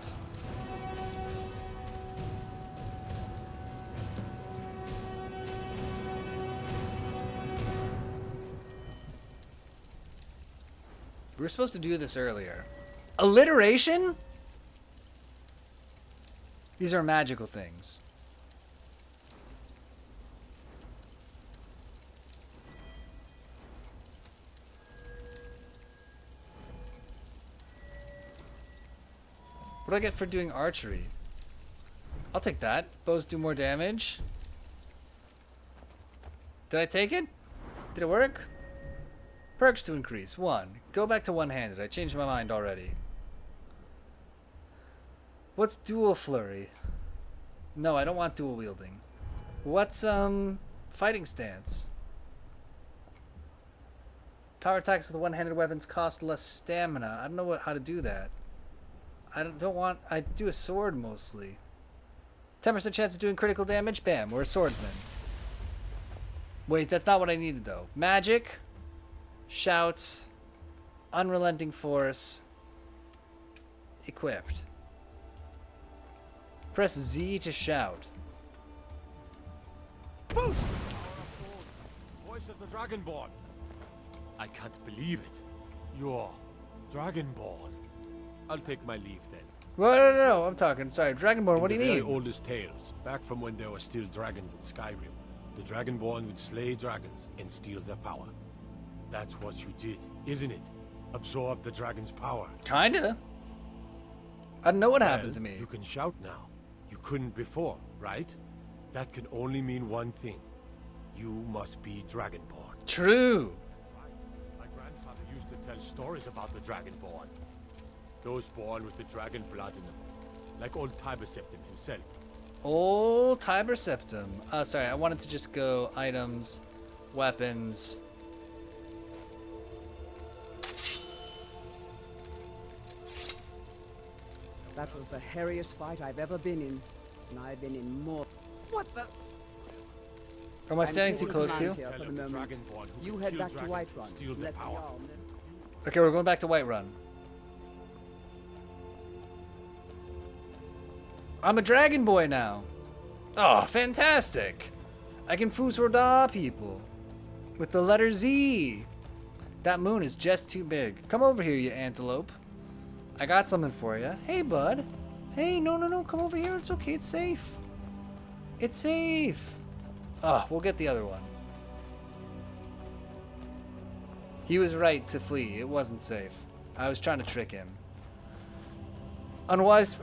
We were supposed to do this earlier. Alliteration? These are magical things. What do I get for doing archery? I'll take that. Bows do more damage. Did I take it? Did it work? Perks to increase. 1. Go back to one-handed. I changed my mind already. What's dual flurry? No, I don't want dual wielding. What's fighting stance? Tower attacks with one-handed weapons cost less stamina. I don't know how to do that. I do a sword mostly. 10% chance of doing critical damage. Bam, we're a swordsman. Wait, that's not what I needed though. Magic, shouts, unrelenting force, equipped. Press Z to shout. Voice of the Dragonborn. I can't believe it. You're Dragonborn. I'll take my leave then. Well, no, I'm talking. Sorry, Dragonborn, what do you mean? In the very oldest tales, back from when there were still dragons in Skyrim, the Dragonborn would slay dragons and steal their power. That's what you did, isn't it? Absorb the dragon's power. Kinda. I don't know what happened to me. You can shout now. You couldn't before, right? That can only mean one thing. You must be Dragonborn. True. My grandfather used to tell stories about the Dragonborn. Those born with the dragon blood in them. Like old Tiber Septim himself. Old Tiber Septim. Sorry, I wanted to just go items, weapons. That was the hairiest fight I've ever been in. And I've been in more. What the? Am I standing too close to you? You head back to Whiterun. Let me on. Okay, we're going back to Whiterun. I'm a dragon boy now. Oh, fantastic. I can Fusroda people. With the letter Z. That moon is just too big. Come over here, you antelope. I got something for you. Hey, bud. Hey, no. Come over here. It's okay. It's safe. It's safe. Oh, we'll get the other one. He was right to flee. It wasn't safe. I was trying to trick him. Unwise,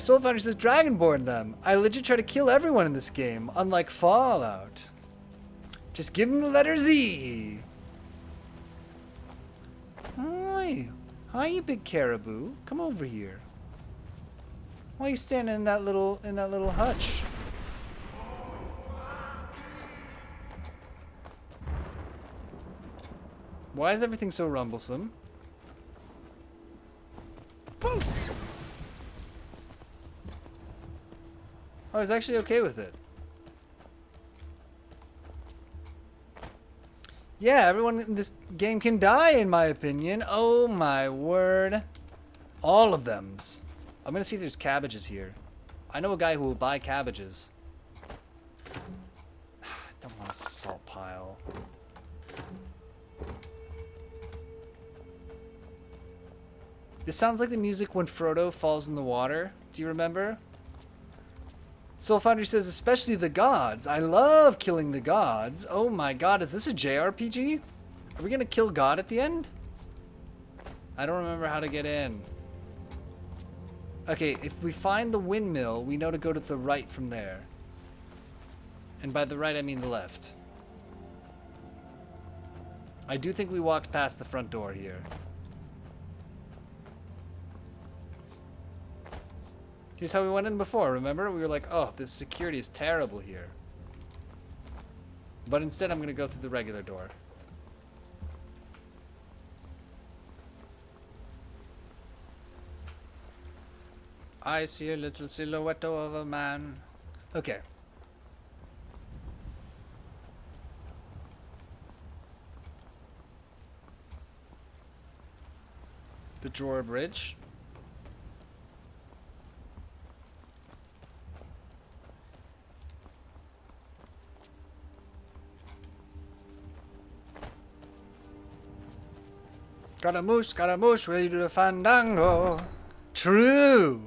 Soul Foundry says Dragonborn them. I legit try to kill everyone in this game, unlike Fallout. Just give him the letter Z. Hi. Hi, you big caribou. Come over here. Why are you standing in that little hutch? Why is everything so rumblesome? I was actually okay with it. Yeah, everyone in this game can die, in my opinion. Oh my word. All of them's. I'm gonna see if there's cabbages here. I know a guy who will buy cabbages. I don't want a salt pile. This sounds like the music when Frodo falls in the water. Do you remember? Soul Foundry says, especially the gods. I love killing the gods. Oh my god, is this a JRPG? Are we gonna kill God at the end? I don't remember how to get in. Okay, if we find the windmill, we know to go to the right from there. And by the right, I mean the left. I do think we walked past the front door here. Here's how we went in before, remember? We were like, oh, this security is terrible here. But instead, I'm going to go through the regular door. I see a little silhouette of a man. Okay. The drawer bridge. Scaramouche, ready to do the fandango. True.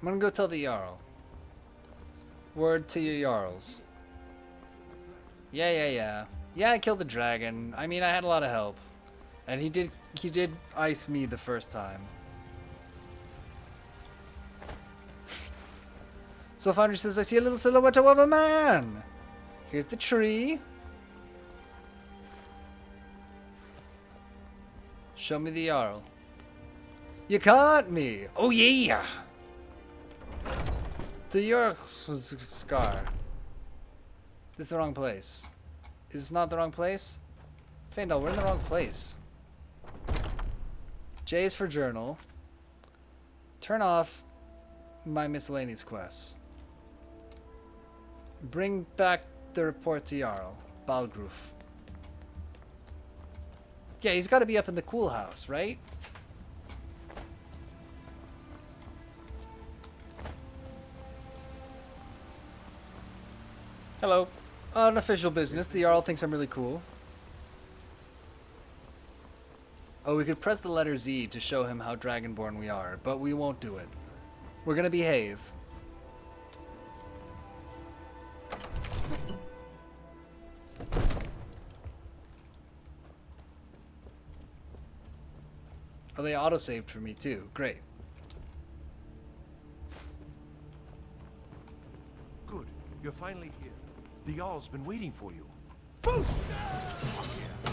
I'm gonna go tell the Jarl. Word to your Jarls. Yeah, I killed the dragon. I mean, I had a lot of help. And he did ice me the first time. So Foundry says, I see a little silhouette of a man. Here's the tree. Show me the Jarl. You caught me. Oh yeah. To your scar. This is the wrong place. Is this not the wrong place? Faendal, we're in the wrong place. J is for journal. Turn off my miscellaneous quests. Bring back the report to Jarl. Balgruf. Yeah, he's got to be up in the cool house, right? Hello. Unofficial business. The Jarl thinks I'm really cool. Oh, we could press the letter Z to show him how Dragonborn we are, but we won't do it. We're gonna behave. Oh, they auto-saved for me too. Great. Good. You're finally here. The Jarl's been waiting for you.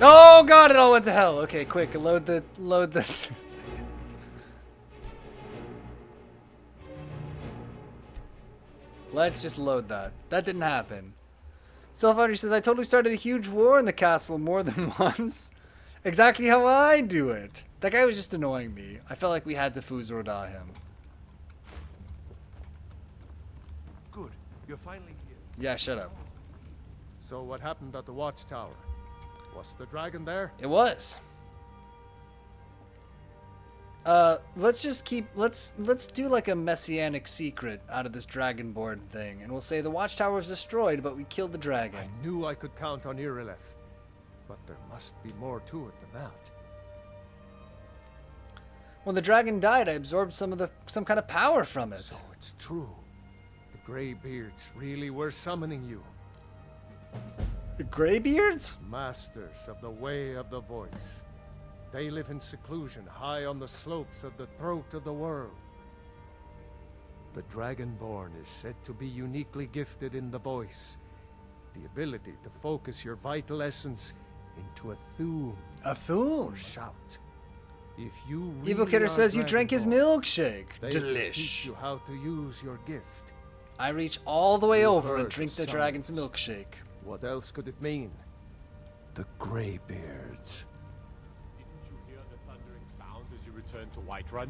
Oh god, it all went to hell. Okay, quick, load this. Let's just load that. That didn't happen. Self-Foundry says, I totally started a huge war in the castle more than once. Exactly how I do it. That guy was just annoying me. I felt like we had to Fuzorda him. Good. You're finally here. Yeah, shut up. So what happened at the watchtower? Was the dragon there? It was. Let's just keep let's do like a messianic secret out of this dragonborn thing, and we'll say the watchtower was destroyed, but we killed the dragon. I knew I could count on Irileth, but there must be more to it than that. When the dragon died, I absorbed some kind of power from it. So it's true. The Greybeards really were summoning you. The Greybeards? Masters of the Way of the Voice. They live in seclusion high on the slopes of the throat of the world. The Dragonborn is said to be uniquely gifted in the voice. The ability to focus your vital essence into a thum. A thum? Or shout. If you really Evocator says you drank his Dragonborn, milkshake. they will Delish. teach you how to use your gift. I reach all the way You over and heard drink the the dragon's summons. milkshake. What else could it mean? The Greybeards. Didn't you hear the thundering sound as you returned to Whiterun?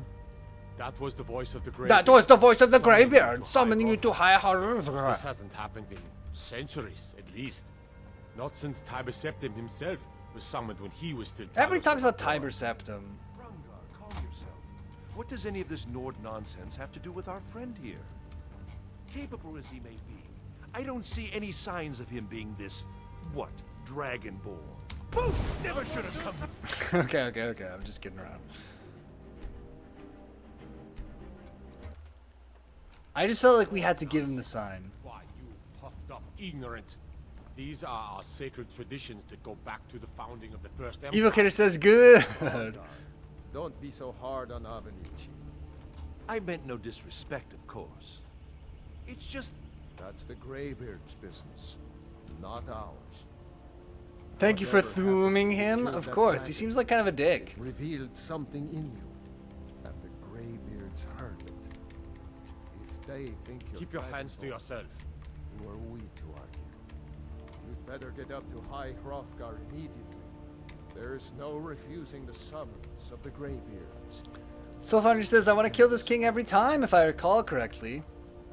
That was the voice of the Greybeards. That was the voice of the summoning you Greybeard, to summoning you to High high This hasn't happened in centuries, at least. Not since Tiber Septim himself was summoned when he was still. Everybody talks about Tiber Tiber Septum. Calm yourself. What does any of this Nord nonsense have to do with our friend here? Capable as he may be, I don't see any signs of him being this, what, Dragonborn. Poof! Never should have come. okay. I'm just kidding around. I just felt like we had to give him the sign. Why, you puffed up ignorant. These are our sacred traditions that go back to the founding of the First Empire. Evocator says good. Don't be so hard on Avenici. I meant no disrespect, of course. It's just... That's the Greybeard's business, not ours. Thank you for Whatever happened thuming to him. kill Of that course, he dragon, seems like kind of a dick. it revealed something in you, and the Greybeards heard it. If they think you're Keep your hands to Dragonborn, yourself. who are we to argue? You'd better get up to High Hrothgar immediately. There's no refusing the summons of the Greybeards. Soulfinder says, I want to kill this king every time, if I recall correctly.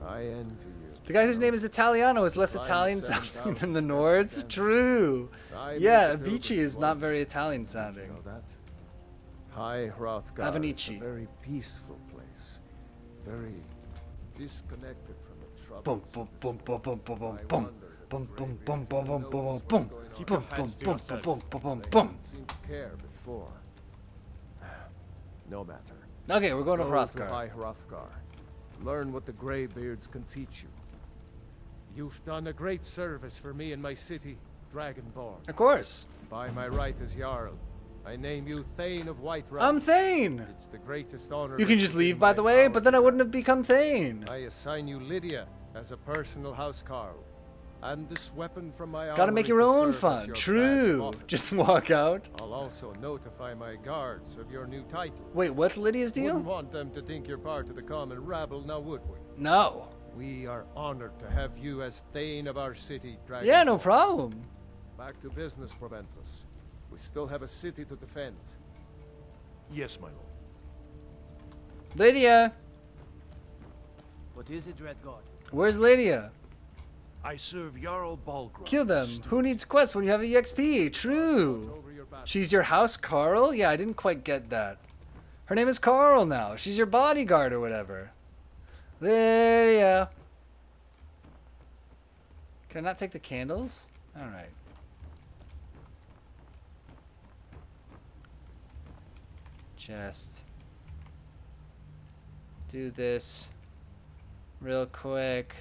I envy you. The guy whose name is Italiano is less Climb Italian 7,000 sounding than the steps Nords. again. True. I Yeah, made the Vici pilgrimage is not once. very Italian sounding. You know that? High Hrothgar is Avenici. a very peaceful place. Very disconnected from the troubles. Boom, boom, boom, boom, boom, boom, boom, I boom. wonder if Boom, the boom, boom, boom, boom, Greybeards boom, knows boom, what's boom. going Keep your Boom, boom, hands to boom, yourself. boom, boom, boom, They boom. didn't seem to care before. No matter. Okay, we're going to Go Hrothgar. High Hrothgar. Learn what the Greybeards can teach you. You've done a great service for me and my city, Dragonborn. Of course. By my right as Jarl, I name you Thane of Whiterun. I'm Thane. It's the greatest honor. You can that's just leave, within by my the way, power but then I wouldn't have become Thane. I assign you Lydia as a personal housecarl, and this weapon from my Gotta make armory your to own serve as fun. your badge of True. office. Just walk out. I'll also notify my guards of your new title. Wait, what's Lydia's deal? Wouldn't want them to think you're part of the common rabble, now would we? No. We are honored to have you as Thane of our city, Dragon. Yeah, no problem. Back to business, Proventus. We still have a city to defend. Yes, my lord. Lydia. What is it, Red God? Where's Lydia? I serve Jarl Balgruuf. Kill them. Who needs quests when you have EXP? True. She's your house, Carl? Yeah, I didn't quite get that. Her name is Carl now. She's your bodyguard or whatever. Lydia. Can I not take the candles? Alright. Just do this real quick.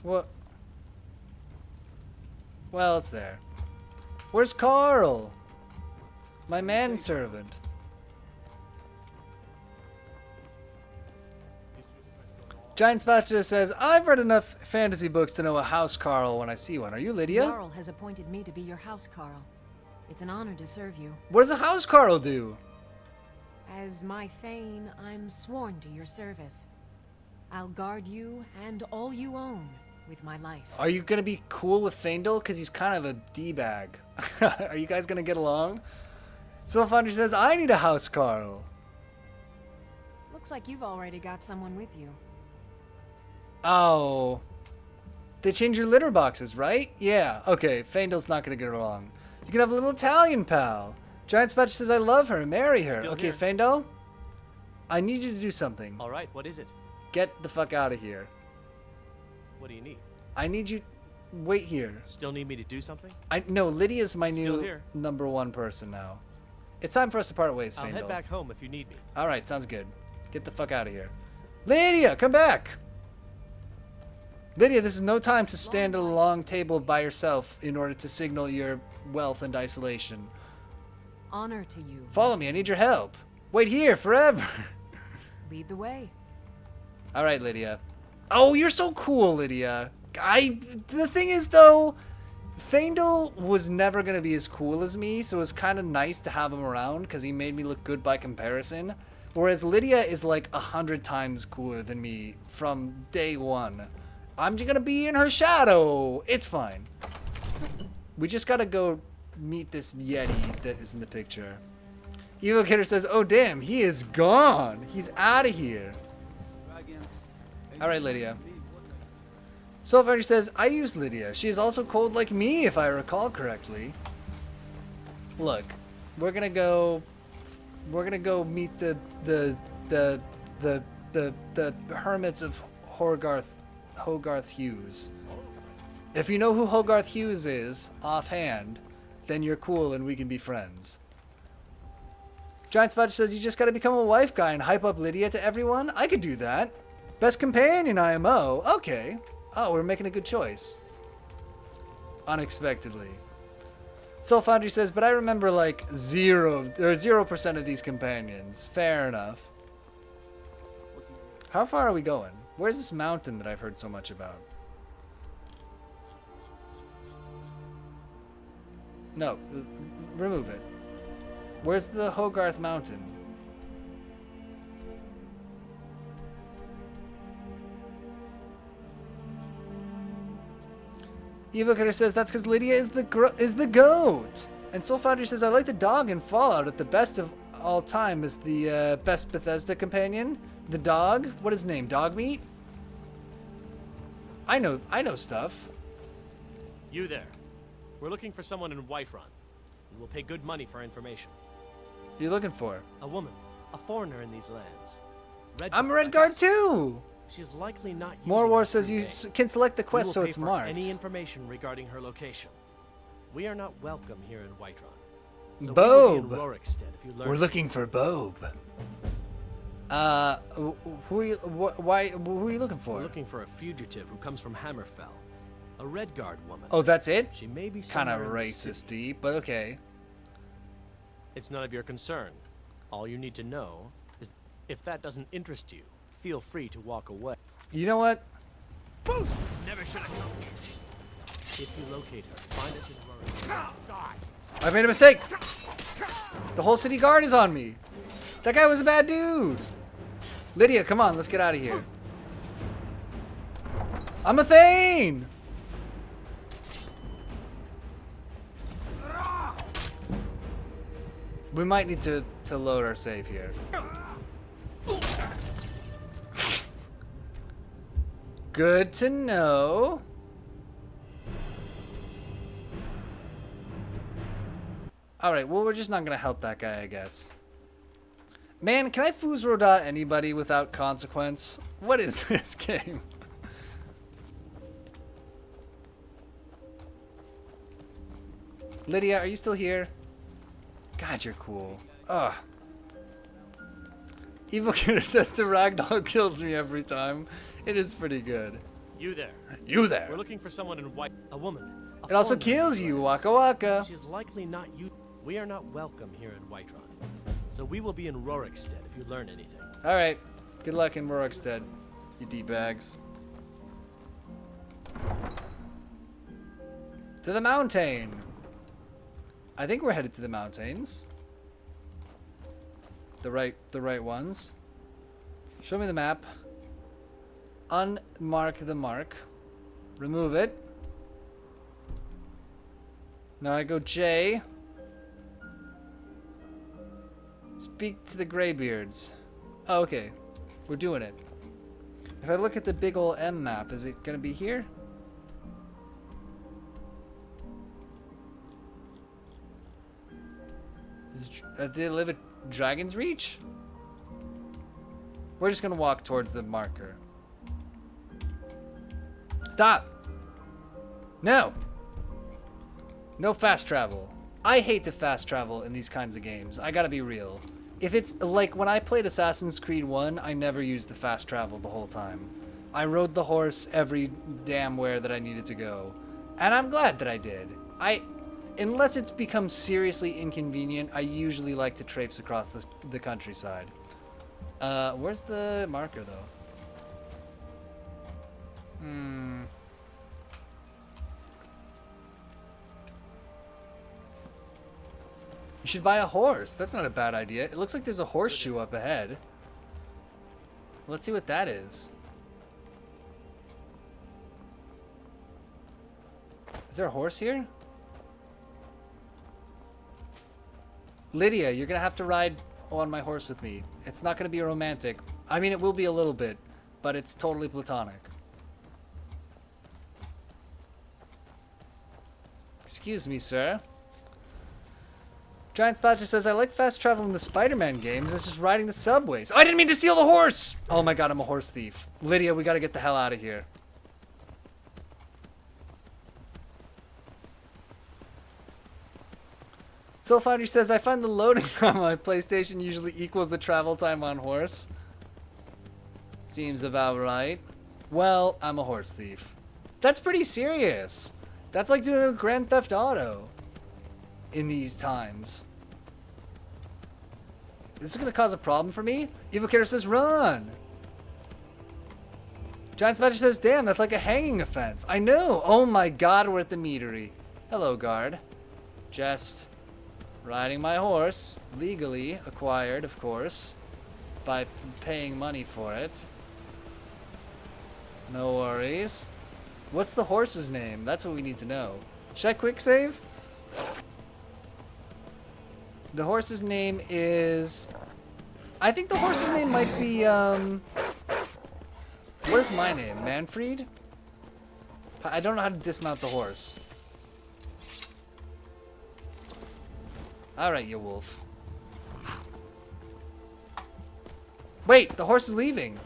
What? Well, it's there. Where's Carl? My manservant. Giant Spatula says, I've read enough fantasy books to know a house Carl when I see one. Are you Lydia? Jarl has appointed me to be your house Carl. It's an honor to serve you. What does a house Carl do? As my Thane, I'm sworn to your service. I'll guard you and all you own with my life. Are you going to be cool with Faendal? Because he's kind of a D-bag. Are you guys going to get along? Soulfinder says, I need a house Carl. Looks like you've already got someone with you. Oh. They changed your litter boxes, right? Yeah. Okay, Faendal's not going to get along. You can have a little Italian pal. Giant Spatch says, I love her. Marry her. Still Okay, here. Faendal, I need you to do something. All right, what is it? Get the fuck out of here. What do you need? I need you... Wait here. Still need me to do something? No, Lydia's my Still new here. #1 person now. It's time for us to part ways, I'll Faendal. head back home if you need me. Alright, sounds good. Get the fuck out of here. Lydia, come back! Lydia, this is no time to stand at a long table by yourself in order to signal your wealth and isolation. Honor to you. Follow me, I need your help. Wait here, forever! Lead the way. All right, Lydia. Oh, you're so cool, Lydia. The thing is, though, Faendal was never going to be as cool as me, so it's kind of nice to have him around because he made me look good by comparison. Whereas Lydia is like 100 times cooler than me from day one. I'm just going to be in her shadow. It's fine. We just got to go meet this Yeti that is in the picture. Evil Kidder says, oh damn, he is gone. He's out of here. Alright, Lydia. Soulfighter says, I use Lydia. She is also cold like me, if I recall correctly. Look, we're gonna go meet the hermits of Hogarth Hughes. If you know who Hogarth Hughes is, offhand, then you're cool and we can be friends. Giant Spot says, you just gotta become a wife guy and hype up Lydia to everyone? I could do that. Best companion IMO. Okay. Oh, we're making a good choice. Unexpectedly. Soul Foundry says, but I remember like 0% of these companions. Fair enough. How far are we going? Where's this mountain that I've heard so much about? No, remove it. Where's the Hogarth Mountain? Evocator says that's because Lydia is the goat. And Soul Foundry says I like the dog in Fallout at the best of all time as the best Bethesda companion. The dog? What is his name? Dog Meat? I know stuff. You there. We're looking for someone in Whiterun. We will pay good money for information. Who are you looking for? A woman. A foreigner in these lands. I'm Redguard too! She's likely not using More War the says free you name. can select the quest We will so pay it's for marked. any information regarding her location. We are not welcome here in Whiterun. So Bob! we will be in Rorikstead if you learn. We're looking for Bob. Who are you looking for? We're looking for a fugitive who comes from Hammerfell. A Redguard woman. Oh, that's it? She may be kind of somewhere in the city. racist-y, but okay. It's none of your concern. All you need to know is if that doesn't interest you, feel free to walk away. You know what? Never should have come here. If you locate her, find us in Rorikstead. I made a mistake! The whole city guard is on me! That guy was a bad dude! Lydia, come on, let's get out of here. I'm a Thane! We might need to load our save here. Good to know. Alright, well, we're just not gonna help that guy, I guess. Man, can I Fuzro anybody without consequence? What is this game? Lydia, are you still here? God, you're cool. Ugh. Evil Kidder says the ragdoll kills me every time. It is pretty good. You there. You there. We're looking for someone in white. A woman. It also kills you, Waka Waka. She's likely not you. We are not welcome here in Whiterun. So we will be in Rorikstead if you learn anything. Alright. Good luck in Rorikstead, you D-bags. To the mountain. I think we're headed to the mountains. The right ones. Show me the map. Unmark the mark. Remove it. Now I go J. Speak to the Greybeards. Oh, okay. We're doing it. If I look at the big ol' M map, is it gonna be here? Do they live at Dragon's Reach? We're just gonna walk towards the marker. Stop! No! No fast travel. I hate to fast travel in these kinds of games. I gotta be real. If it's like when I played Assassin's Creed 1, I never used the fast travel the whole time. I rode the horse every damn where that I needed to go. And I'm glad that I did. Unless it's become seriously inconvenient, I usually like to traipse across the countryside. Where's the marker, though? You should buy a horse. That's not a bad idea. It looks like there's a horseshoe up ahead. Let's see what that is. Is there a horse here? Lydia, you're gonna have to ride on my horse with me. It's not gonna be romantic. I mean, it will be a little bit, but it's totally platonic. Excuse me, sir. Giant Spatcher says, I like fast travel in the Spider-Man games. This is riding the subways. Oh, I didn't mean to steal the horse! Oh my god, I'm a horse thief. Lydia, we gotta get the hell out of here. Soul Foundry says, I find the loading time on my PlayStation usually equals the travel time on horse. Seems about right. Well, I'm a horse thief. That's pretty serious. That's like doing a Grand Theft Auto in these times. This is going to cause a problem for me? Evocator says, run! Giant Badger says, damn, that's like a hanging offense. I know! Oh my god, we're at the meadery. Hello, guard. Just riding my horse, legally acquired, of course, by paying money for it. No worries. What's the horse's name? That's what we need to know. Should I quick save? The horse's name is... I think the horse's name might be, what is my name? Manfred? I don't know how to dismount the horse. Alright, you wolf. Wait, the horse is leaving.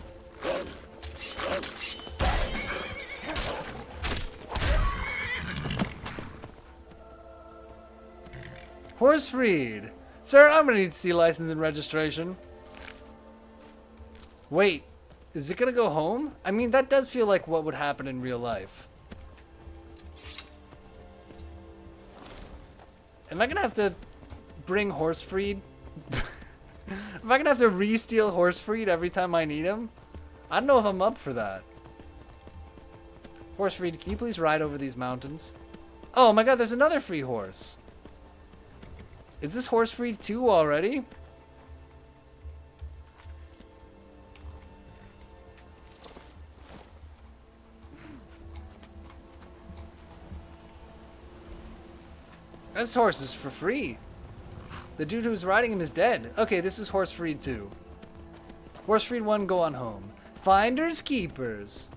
Horsefried! Sir, I'm gonna need to see license and registration. Wait, is it gonna go home? I mean, that does feel like what would happen in real life. Am I gonna have to bring Horsefried? Am I gonna have to re-steal Horsefried every time I need him? I don't know if I'm up for that. Horsefried, can you please ride over these mountains? Oh my god, there's another free horse. Is this Horsefried 2 already? This horse is for free. The dude who's riding him is dead. Okay, this is Horsefried 2. Horsefried 1, go on home. Finders keepers.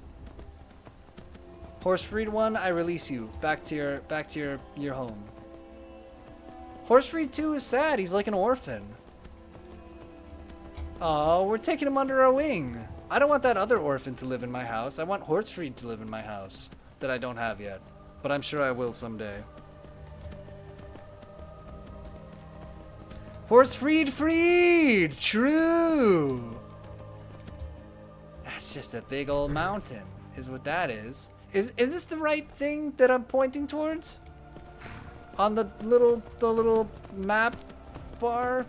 Horsefried 1, I release you back to your home. Horsefried 2 is sad. He's like an orphan. Oh, we're taking him under our wing. I don't want that other orphan to live in my house. I want Horsefried to live in my house that I don't have yet, but I'm sure I will someday. Horsefried freed! True! That's just a big old mountain, is what that is. Is this the right thing that I'm pointing towards? On the little map bar?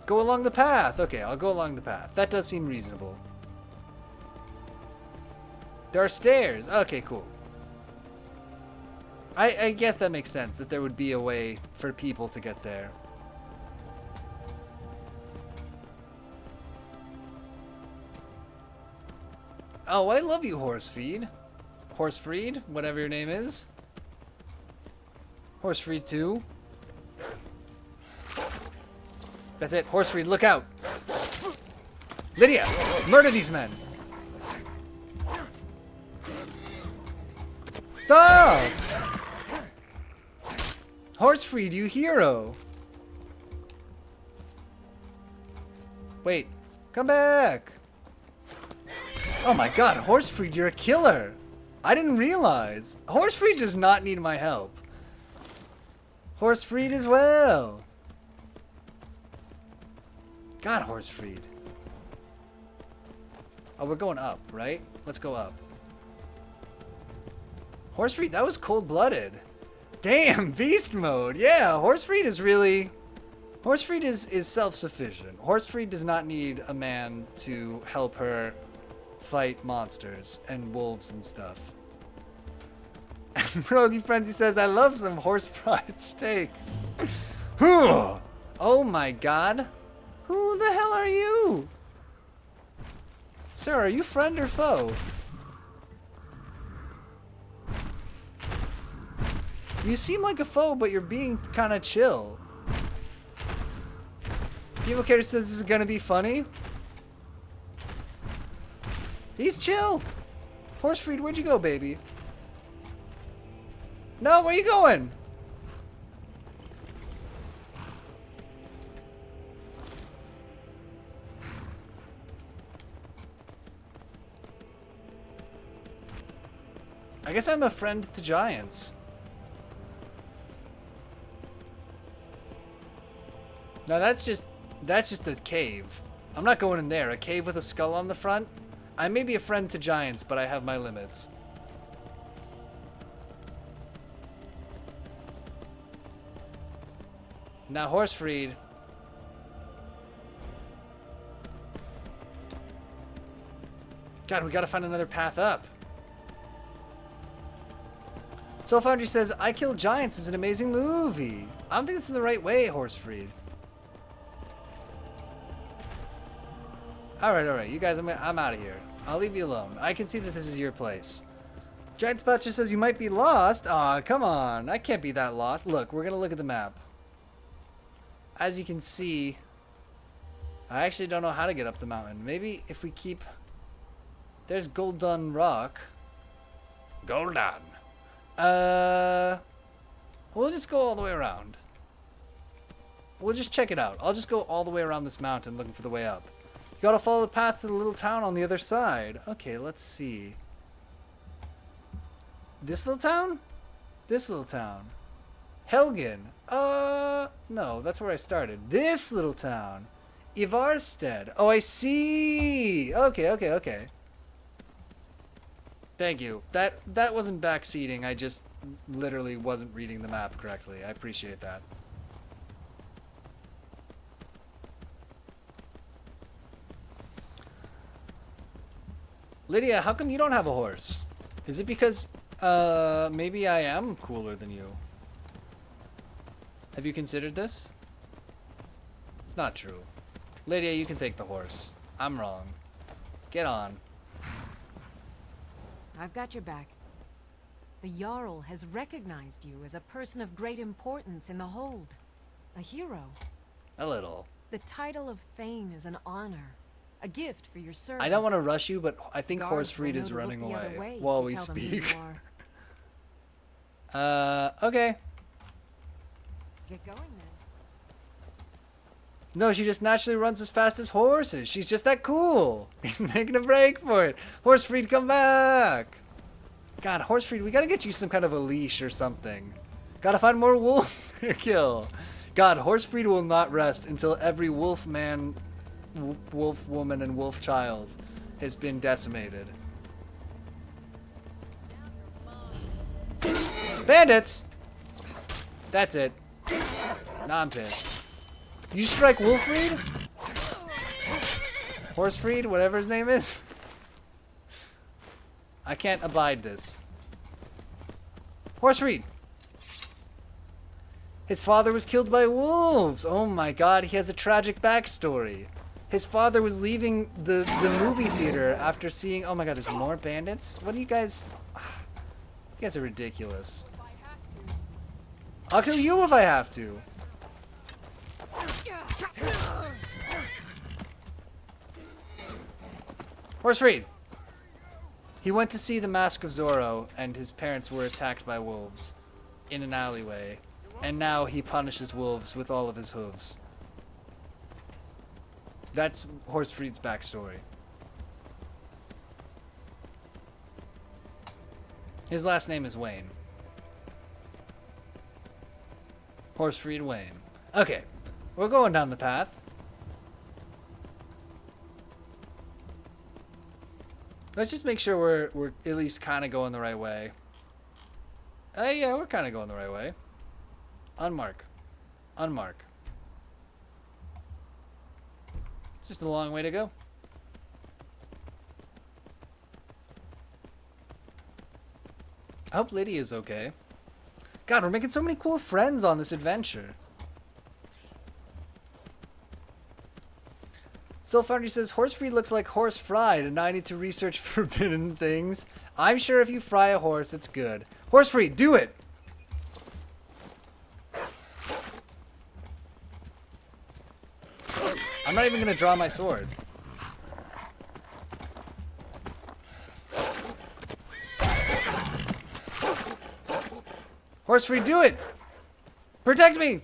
Go along the path. Okay, I'll go along the path. That does seem reasonable. There are stairs. Okay, cool. I guess that makes sense, that there would be a way for people to get there. Oh, I love you, Horsefried. Horsefried, whatever your name is. Horsefried 2. That's it. Horsefried, look out. Lydia, murder these men. Stop! Horsefried, you hero. Wait, come back. Oh my god, Horsefried, you're a killer. I didn't realize. Horsefried does not need my help. Horsefried as well. God, Horsefried. Oh, we're going up, right? Let's go up. Horsefried, that was cold-blooded. Damn, beast mode. Yeah, Horsefried is really... Horsefried is self-sufficient. Horsefried does not need a man to help her fight monsters and wolves and stuff. Rogie Frenzy says, I love some horse fried steak. Oh my god. Who the hell are you? Sir, are you friend or foe? You seem like a foe, but you're being kind of chill. Evocator says this is gonna be funny. He's chill. Horsefried, where'd you go, baby? No, where you going? I guess I'm a friend to giants. Now that's just a cave. I'm not going in there. A cave with a skull on the front? I may be a friend to giants, but I have my limits. Now, Horsefried. God, we gotta find another path up. Soul Foundry says, I Kill Giants is an amazing movie. I don't think this is the right way, Horsefried. Alright, you guys, I'm out of here. I'll leave you alone. I can see that this is your place. Giant Spot just says you might be lost. Aw, come on. I can't be that lost. Look, we're gonna look at the map. As you can see, I actually don't know how to get up the mountain. Maybe if we keep... There's Golden Rock. Golden. We'll just go all the way around. We'll just check it out. I'll just go all the way around this mountain looking for the way up. You gotta follow the path to the little town on the other side. Okay, let's see. This little town? This little town. Helgen. No, that's where I started. This little town. Ivarstead. Oh, I see. Okay. Thank you. That wasn't backseating. I just literally wasn't reading the map correctly. I appreciate that. Lydia, how come you don't have a horse? Is it because, maybe I am cooler than you? Have you considered this? It's not true. Lydia, you can take the horse. I'm wrong. Get on. I've got your back. The Jarl has recognized you as a person of great importance in the Hold. A hero. A little. The title of Thane is an honor. A gift for your service. I don't want to rush you, but I think Guards Horsefried will is know to running look the other away way while if we you tell them who you speak. are. Okay. Get going then. No, she just naturally runs as fast as horses. She's just that cool. He's making a break for it. Horsefried, come back. God, Horsefried, we gotta get you some kind of a leash or something. Gotta find more wolves to kill. God, Horsefried will not rest until every wolf man, wolf woman, and wolf child has been decimated. Bandits! That's it. Now I'm pissed. You strike Wolfried? Horsefried, whatever his name is? I can't abide this. Horsefried! His father was killed by wolves! Oh my god, he has a tragic backstory. His father was leaving the movie theater after seeing... Oh my god, there's more bandits? What do you guys... You guys are ridiculous. I'll kill you if I have to. Horsefried. He went to see the Mask of Zorro, and his parents were attacked by wolves in an alleyway. And now he punishes wolves with all of his hooves. That's Horsefried's backstory. His last name is Wayne. Horsefried Wayne. Okay, we're going down the path. Let's just make sure we're at least kind of going the right way. Yeah, we're kind of going the right way. Unmark. Unmark. It's just a long way to go. I hope Lydia's okay. God, we're making so many cool friends on this adventure. Soul Foundry says, horse feed looks like horse fried, and now I need to research forbidden things. I'm sure if you fry a horse, it's good. Horse feed, do it! I'm not even going to draw my sword. Horse feed, do it! Protect me!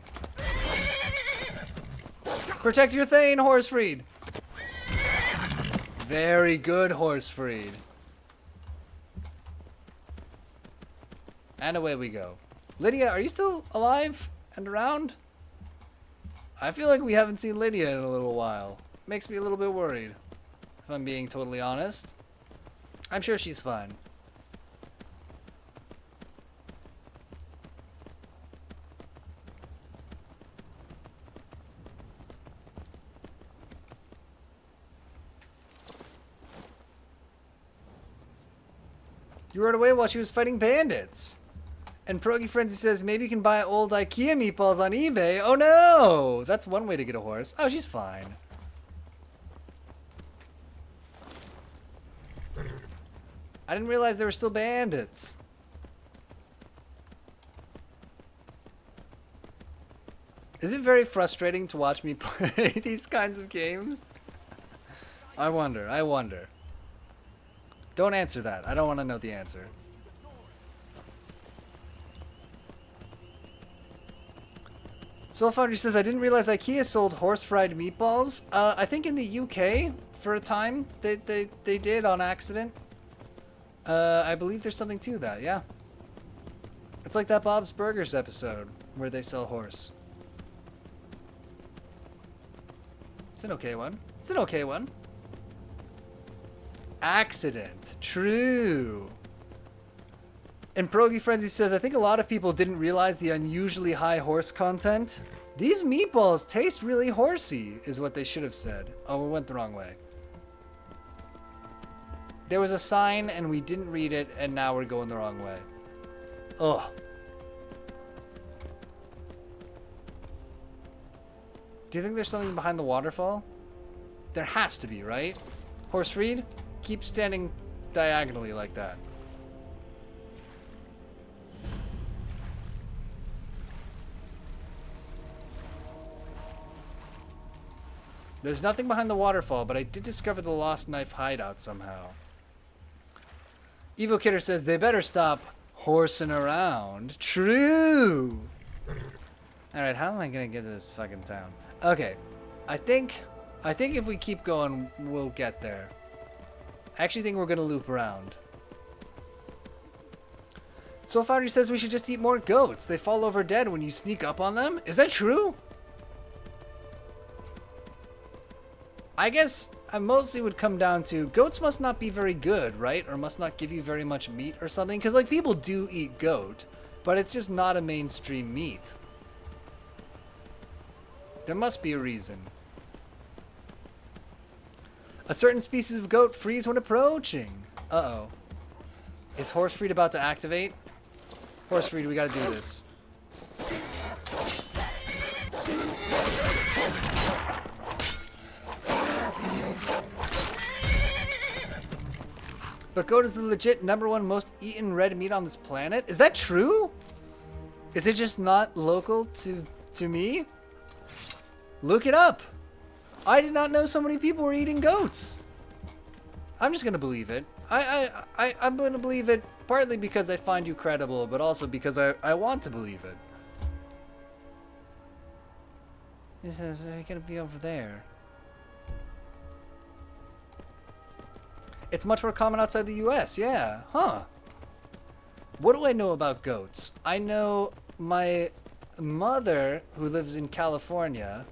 Protect your Thane, horse feed. Very good, horse freed. And away we go. Lydia, are you still alive and around? I feel like we haven't seen Lydia in a little while. Makes me a little bit worried, if I'm being totally honest. I'm sure she's fine. You rode away while she was fighting bandits. And Pierogi Frenzy says, maybe you can buy old IKEA meatballs on eBay. Oh no! That's one way to get a horse. Oh, she's fine. I didn't realize there were still bandits. Is it very frustrating to watch me play these kinds of games? I wonder. I wonder. Don't answer that. I don't want to know the answer. Soul Foundry says, I didn't realize IKEA sold horse-fried meatballs. I think in the UK, for a time, they did on accident. I believe there's something to that, yeah. It's like that Bob's Burgers episode, where they sell horse. It's an okay one. It's an okay one. Accident. True. And Pierogi Frenzy says, I think a lot of people didn't realize the unusually high horse content. These meatballs taste really horsey, is what they should have said. Oh, we went the wrong way. There was a sign and we didn't read it, and now we're going the wrong way. Ugh. Do you think there's something behind the waterfall? There has to be, right? Horse Reed? Keep standing diagonally like that. There's nothing behind the waterfall, but I did discover the lost knife hideout somehow. Evo Kidder says they better stop horsing around. True! Alright, how am I gonna get to this fucking town? Okay, I think if we keep going, we'll get there. I actually think we're gonna loop around. Soul Foundry says we should just eat more goats. They fall over dead when you sneak up on them. Is that true? I guess I mostly would come down to goats must not be very good, right? Or must not give you very much meat or something. Because like people do eat goat, but it's just not a mainstream meat. There must be a reason. A certain species of goat freeze when approaching. Uh-oh. Is Horse Freed about to activate? Horse Freed, we gotta do this. But goat is the legit #1 most eaten red meat on this planet? Is that true? Is it just not local to me? Look it up. I did not know so many people were eating goats. I'm just gonna believe it. I'm gonna believe it partly because I find you credible, but also because I want to believe it. It says you're gonna be over there. It's much more common outside the US, yeah. Huh. What do I know about goats? I know my mother, who lives in California,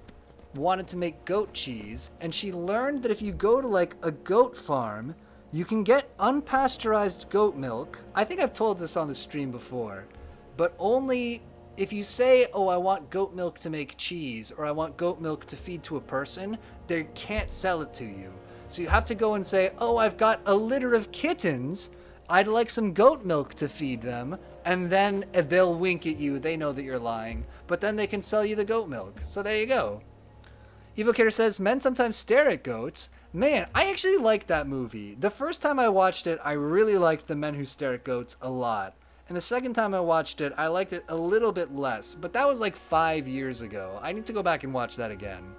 wanted to make goat cheese, and she learned that if you go to like a goat farm, you can get unpasteurized goat milk. I think I've told this on the stream before. but only if you say, oh, I want goat milk to make cheese, or I want goat milk to feed to a person, they can't sell it to you. So you have to go and say, oh, I've got a litter of kittens, I'd like some goat milk to feed them, and then they'll wink at you, they know that you're lying, but then they can sell you the goat milk. So there you go. Evocator says, men sometimes stare at goats. Man, I actually liked that movie. The first time I watched it, I really liked The Men Who Stare at Goats a lot. And the second time I watched it, I liked it a little bit less. But that was like 5 years ago. I need to go back and watch that again.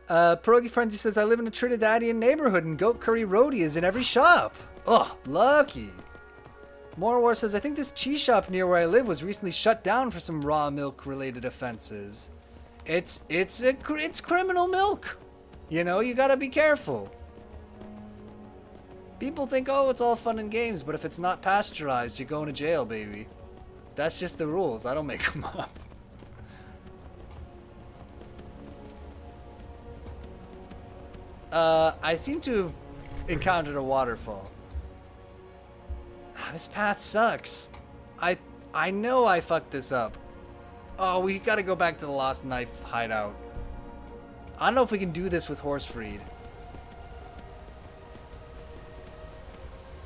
Pierogi Frenzy says, I live in a Trinidadian neighborhood and goat curry roti is in every shop. Oh, lucky. Morwar says, I think this cheese shop near where I live was recently shut down for some raw milk related offenses. It's criminal milk. You know, you gotta be careful. People think, oh, it's all fun and games, but if it's not pasteurized, you're going to jail, baby. That's just the rules. I don't make them up. I seem to have encountered a waterfall. This path sucks. I know I fucked this up. Oh, we gotta go back to the Lost Knife hideout. I don't know if we can do this with Horsefried.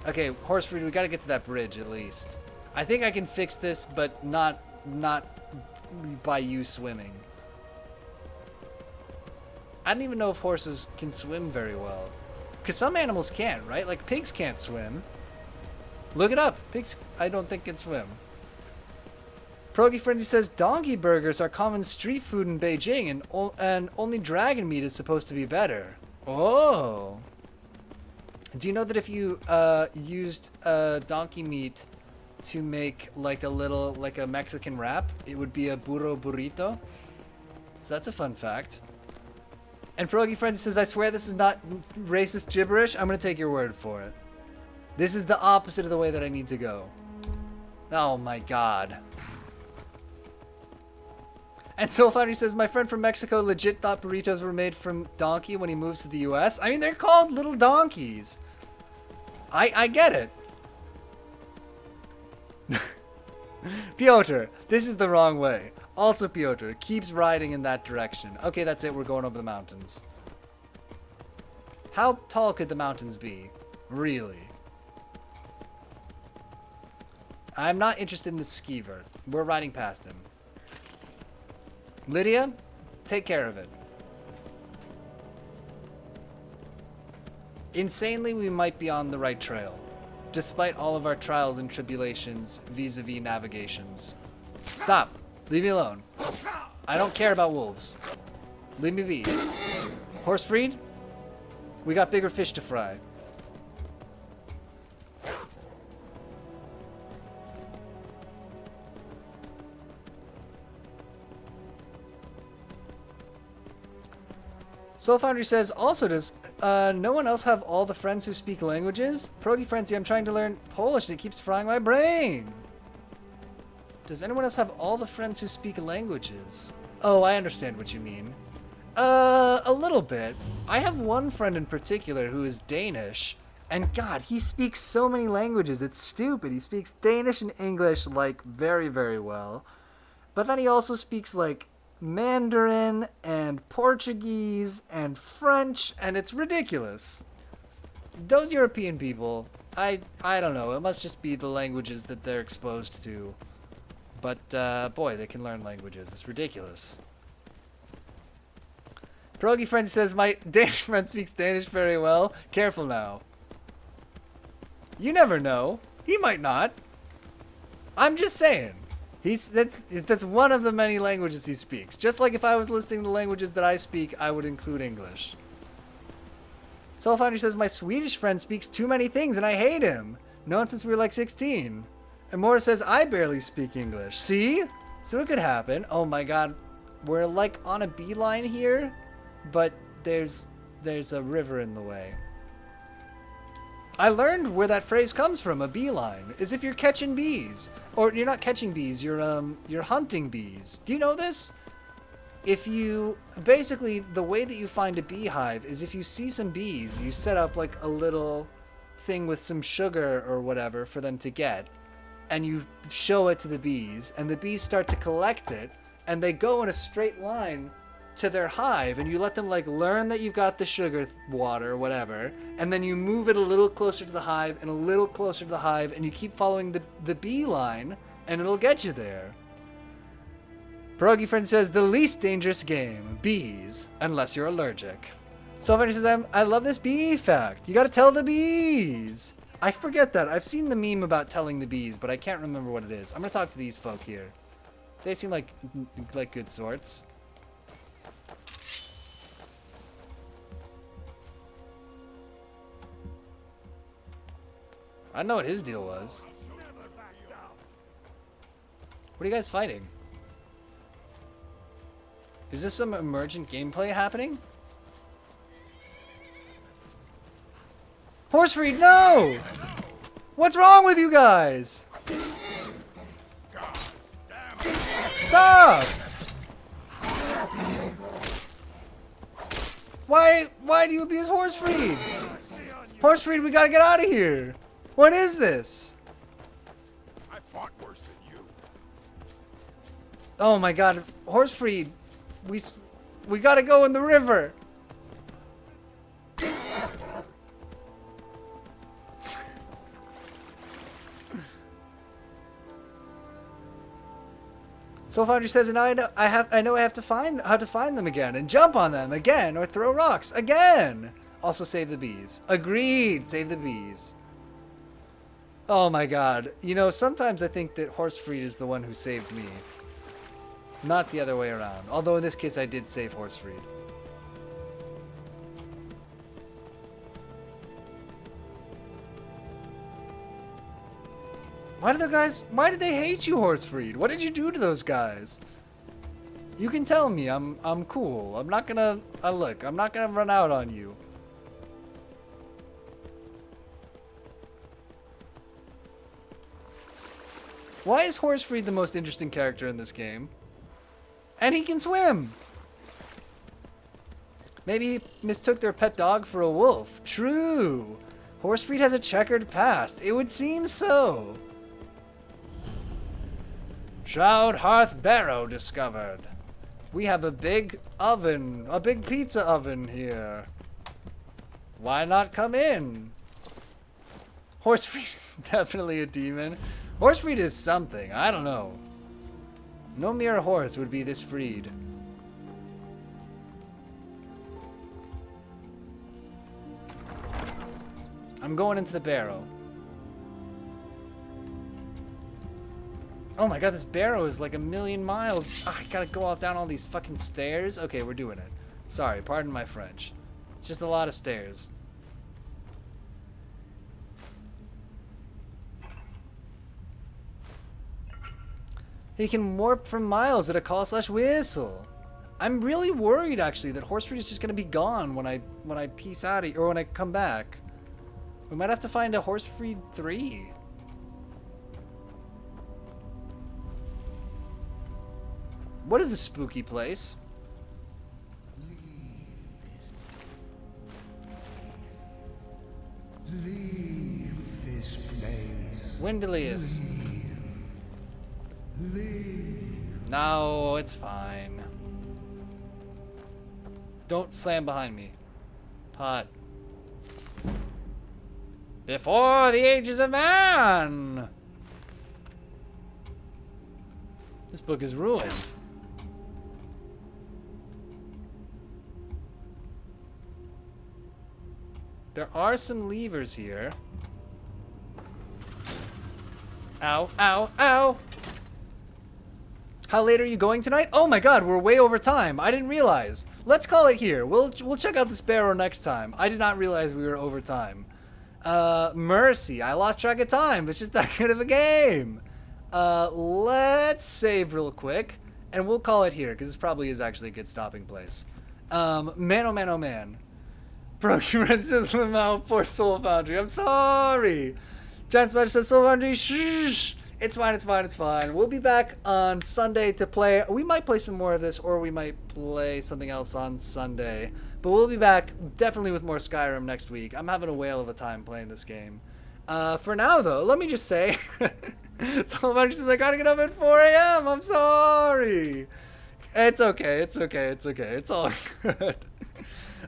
Okay, Horsefried, we gotta get to that bridge at least. I think I can fix this, but not by you swimming. I don't even know if horses can swim very well. Because some animals can't, right? Like pigs can't swim. Look it up. Pigs, I don't think, can swim. Pierogi Friendly says, donkey burgers are common street food in Beijing, and only dragon meat is supposed to be better. Oh. Do you know that if you used donkey meat to make like a Mexican wrap, it would be a burro burrito? So that's a fun fact. And Pierogi Friendly says, I swear this is not racist gibberish. I'm going to take your word for it. This is the opposite of the way that I need to go. Oh my god. And Soul Foundry says, my friend from Mexico legit thought burritos were made from donkey when he moved to the US. I mean, they're called little donkeys. I get it. Piotr, this is the wrong way. Also, Piotr keeps riding in that direction. Okay, that's it. We're going over the mountains. How tall could the mountains be? Really? I'm not interested in the skeever. We're riding past him. Lydia, take care of it. Insanely, we might be on the right trail, despite all of our trials and tribulations vis-a-vis navigations. Stop. Leave me alone. I don't care about wolves. Leave me be. Horsefried, we got bigger fish to fry. Soul Foundry says, also, does no one else have all the friends who speak languages? Pierogi Frenzy, I'm trying to learn Polish and it keeps frying my brain. Does anyone else have all the friends who speak languages? Oh, I understand what you mean. A little bit. I have one friend in particular who is Danish, and God, he speaks so many languages, it's stupid. He speaks Danish and English, like, very, very well. But then he also speaks, like, Mandarin and Portuguese and French, and it's ridiculous. Those European people, I don't know, it must just be the languages that they're exposed to. But, boy, they can learn languages. It's ridiculous. Pierogi Friend says, my Danish friend speaks Danish very well. Careful now. You never know. He might not. I'm just saying. That's one of the many languages he speaks. Just like if I was listing the languages that I speak, I would include English. Soul Foundry says, my Swedish friend speaks too many things and I hate him. Known since we were like 16. And Mora says, I barely speak English. See? So it could happen. Oh my god. We're like on a beeline here, but there's a river in the way. I learned where that phrase comes from, a beeline, is if you're catching bees. Or you're not catching bees, you're hunting bees. Do you know this? If you, basically, the way that you find a beehive is if you see some bees, you set up like a little thing with some sugar or whatever for them to get. and you show it to the bees, and the bees start to collect it, and they go in a straight line to their hive, and you let them like learn that you've got the sugar water or whatever, and then you move it a little closer to the hive and a little closer to the hive, and you keep following the bee line, and it'll get you there. Pierogi Friend says, the least dangerous game, bees, unless you're allergic. Soulfinder says, I love this bee fact. You gotta tell the bees. I forget that. I've seen the meme about telling the bees, but I can't remember what it is. I'm gonna talk to these folk here. They seem like good sorts. I know what his deal was. What are you guys fighting? Is this some emergent gameplay happening? Horsefried, no! What's wrong with you guys? Stop! Why do you abuse Horsefried? Horsefried, we gotta get out of here. What is this? I fought worse than you. Oh my god, Horsefried, we gotta go in the river. Soulfoundry says, and I know I have to find how to find them again and jump on them again or throw rocks again. Also save the bees. Agreed, save the bees. Oh my god. You know, sometimes I think that Horsefried is the one who saved me. Not the other way around. Although in this case I did save Horsefried. Why did they hate you, Horsefried? What did you do to those guys? You can tell me. I'm cool. I'm not gonna look, I'm not gonna run out on you. Why is Horsefried the most interesting character in this game? And he can swim! Maybe he mistook their pet dog for a wolf. True! Horsefried has a checkered past. It would seem so. Shroud Hearth Barrow discovered. We have a big oven, a big pizza oven here. Why not come in? Horsefried is definitely a demon. Horsefried is something. I don't know. No mere horse would be this freed. I'm going into the barrow. Oh my god, this barrow is like a million miles. I gotta go out down all these fucking stairs. Okay, we're doing it. Sorry, pardon my French. It's just a lot of stairs. He can warp for miles at a call/whistle. I'm really worried actually that Horsefried is just gonna be gone when I peace out or when I come back. We might have to find a Horsefried 3. What is a spooky place? Leave this place. Windelius. Leave. No, it's fine. Don't slam behind me. Pot. Before the ages of man! This book is ruined. There are some levers here. Ow, ow, ow! How late are you going tonight? Oh my god, we're way over time. I didn't realize. Let's call it here. We'll check out the Sparrow next time. I did not realize we were over time. Mercy. I lost track of time. It's just that good of a game. Let's save real quick. And we'll call it here, because this probably is actually a good stopping place. Man, oh man, oh man. Procurement says Lamau, poor Soul Foundry. I'm sorry. Giant Spider says Soul Foundry, shh. It's fine, it's fine, it's fine. We'll be back on Sunday to play. We might play some more of this, or we might play something else on Sunday. But we'll be back definitely with more Skyrim next week. I'm having a whale of a time playing this game. For now, though, let me just say, So much says I gotta get up at 4 a.m. I'm sorry. It's okay. It's okay. It's okay. It's all good.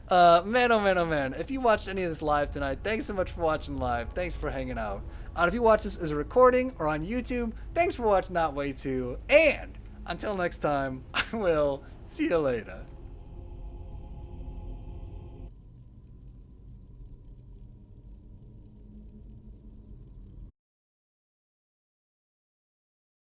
Man, oh man, oh man. If you watched any of this live tonight, thanks so much for watching live. Thanks for hanging out. If you watch this as a recording or on YouTube, thanks for watching that way too. And until next time, I will see you later.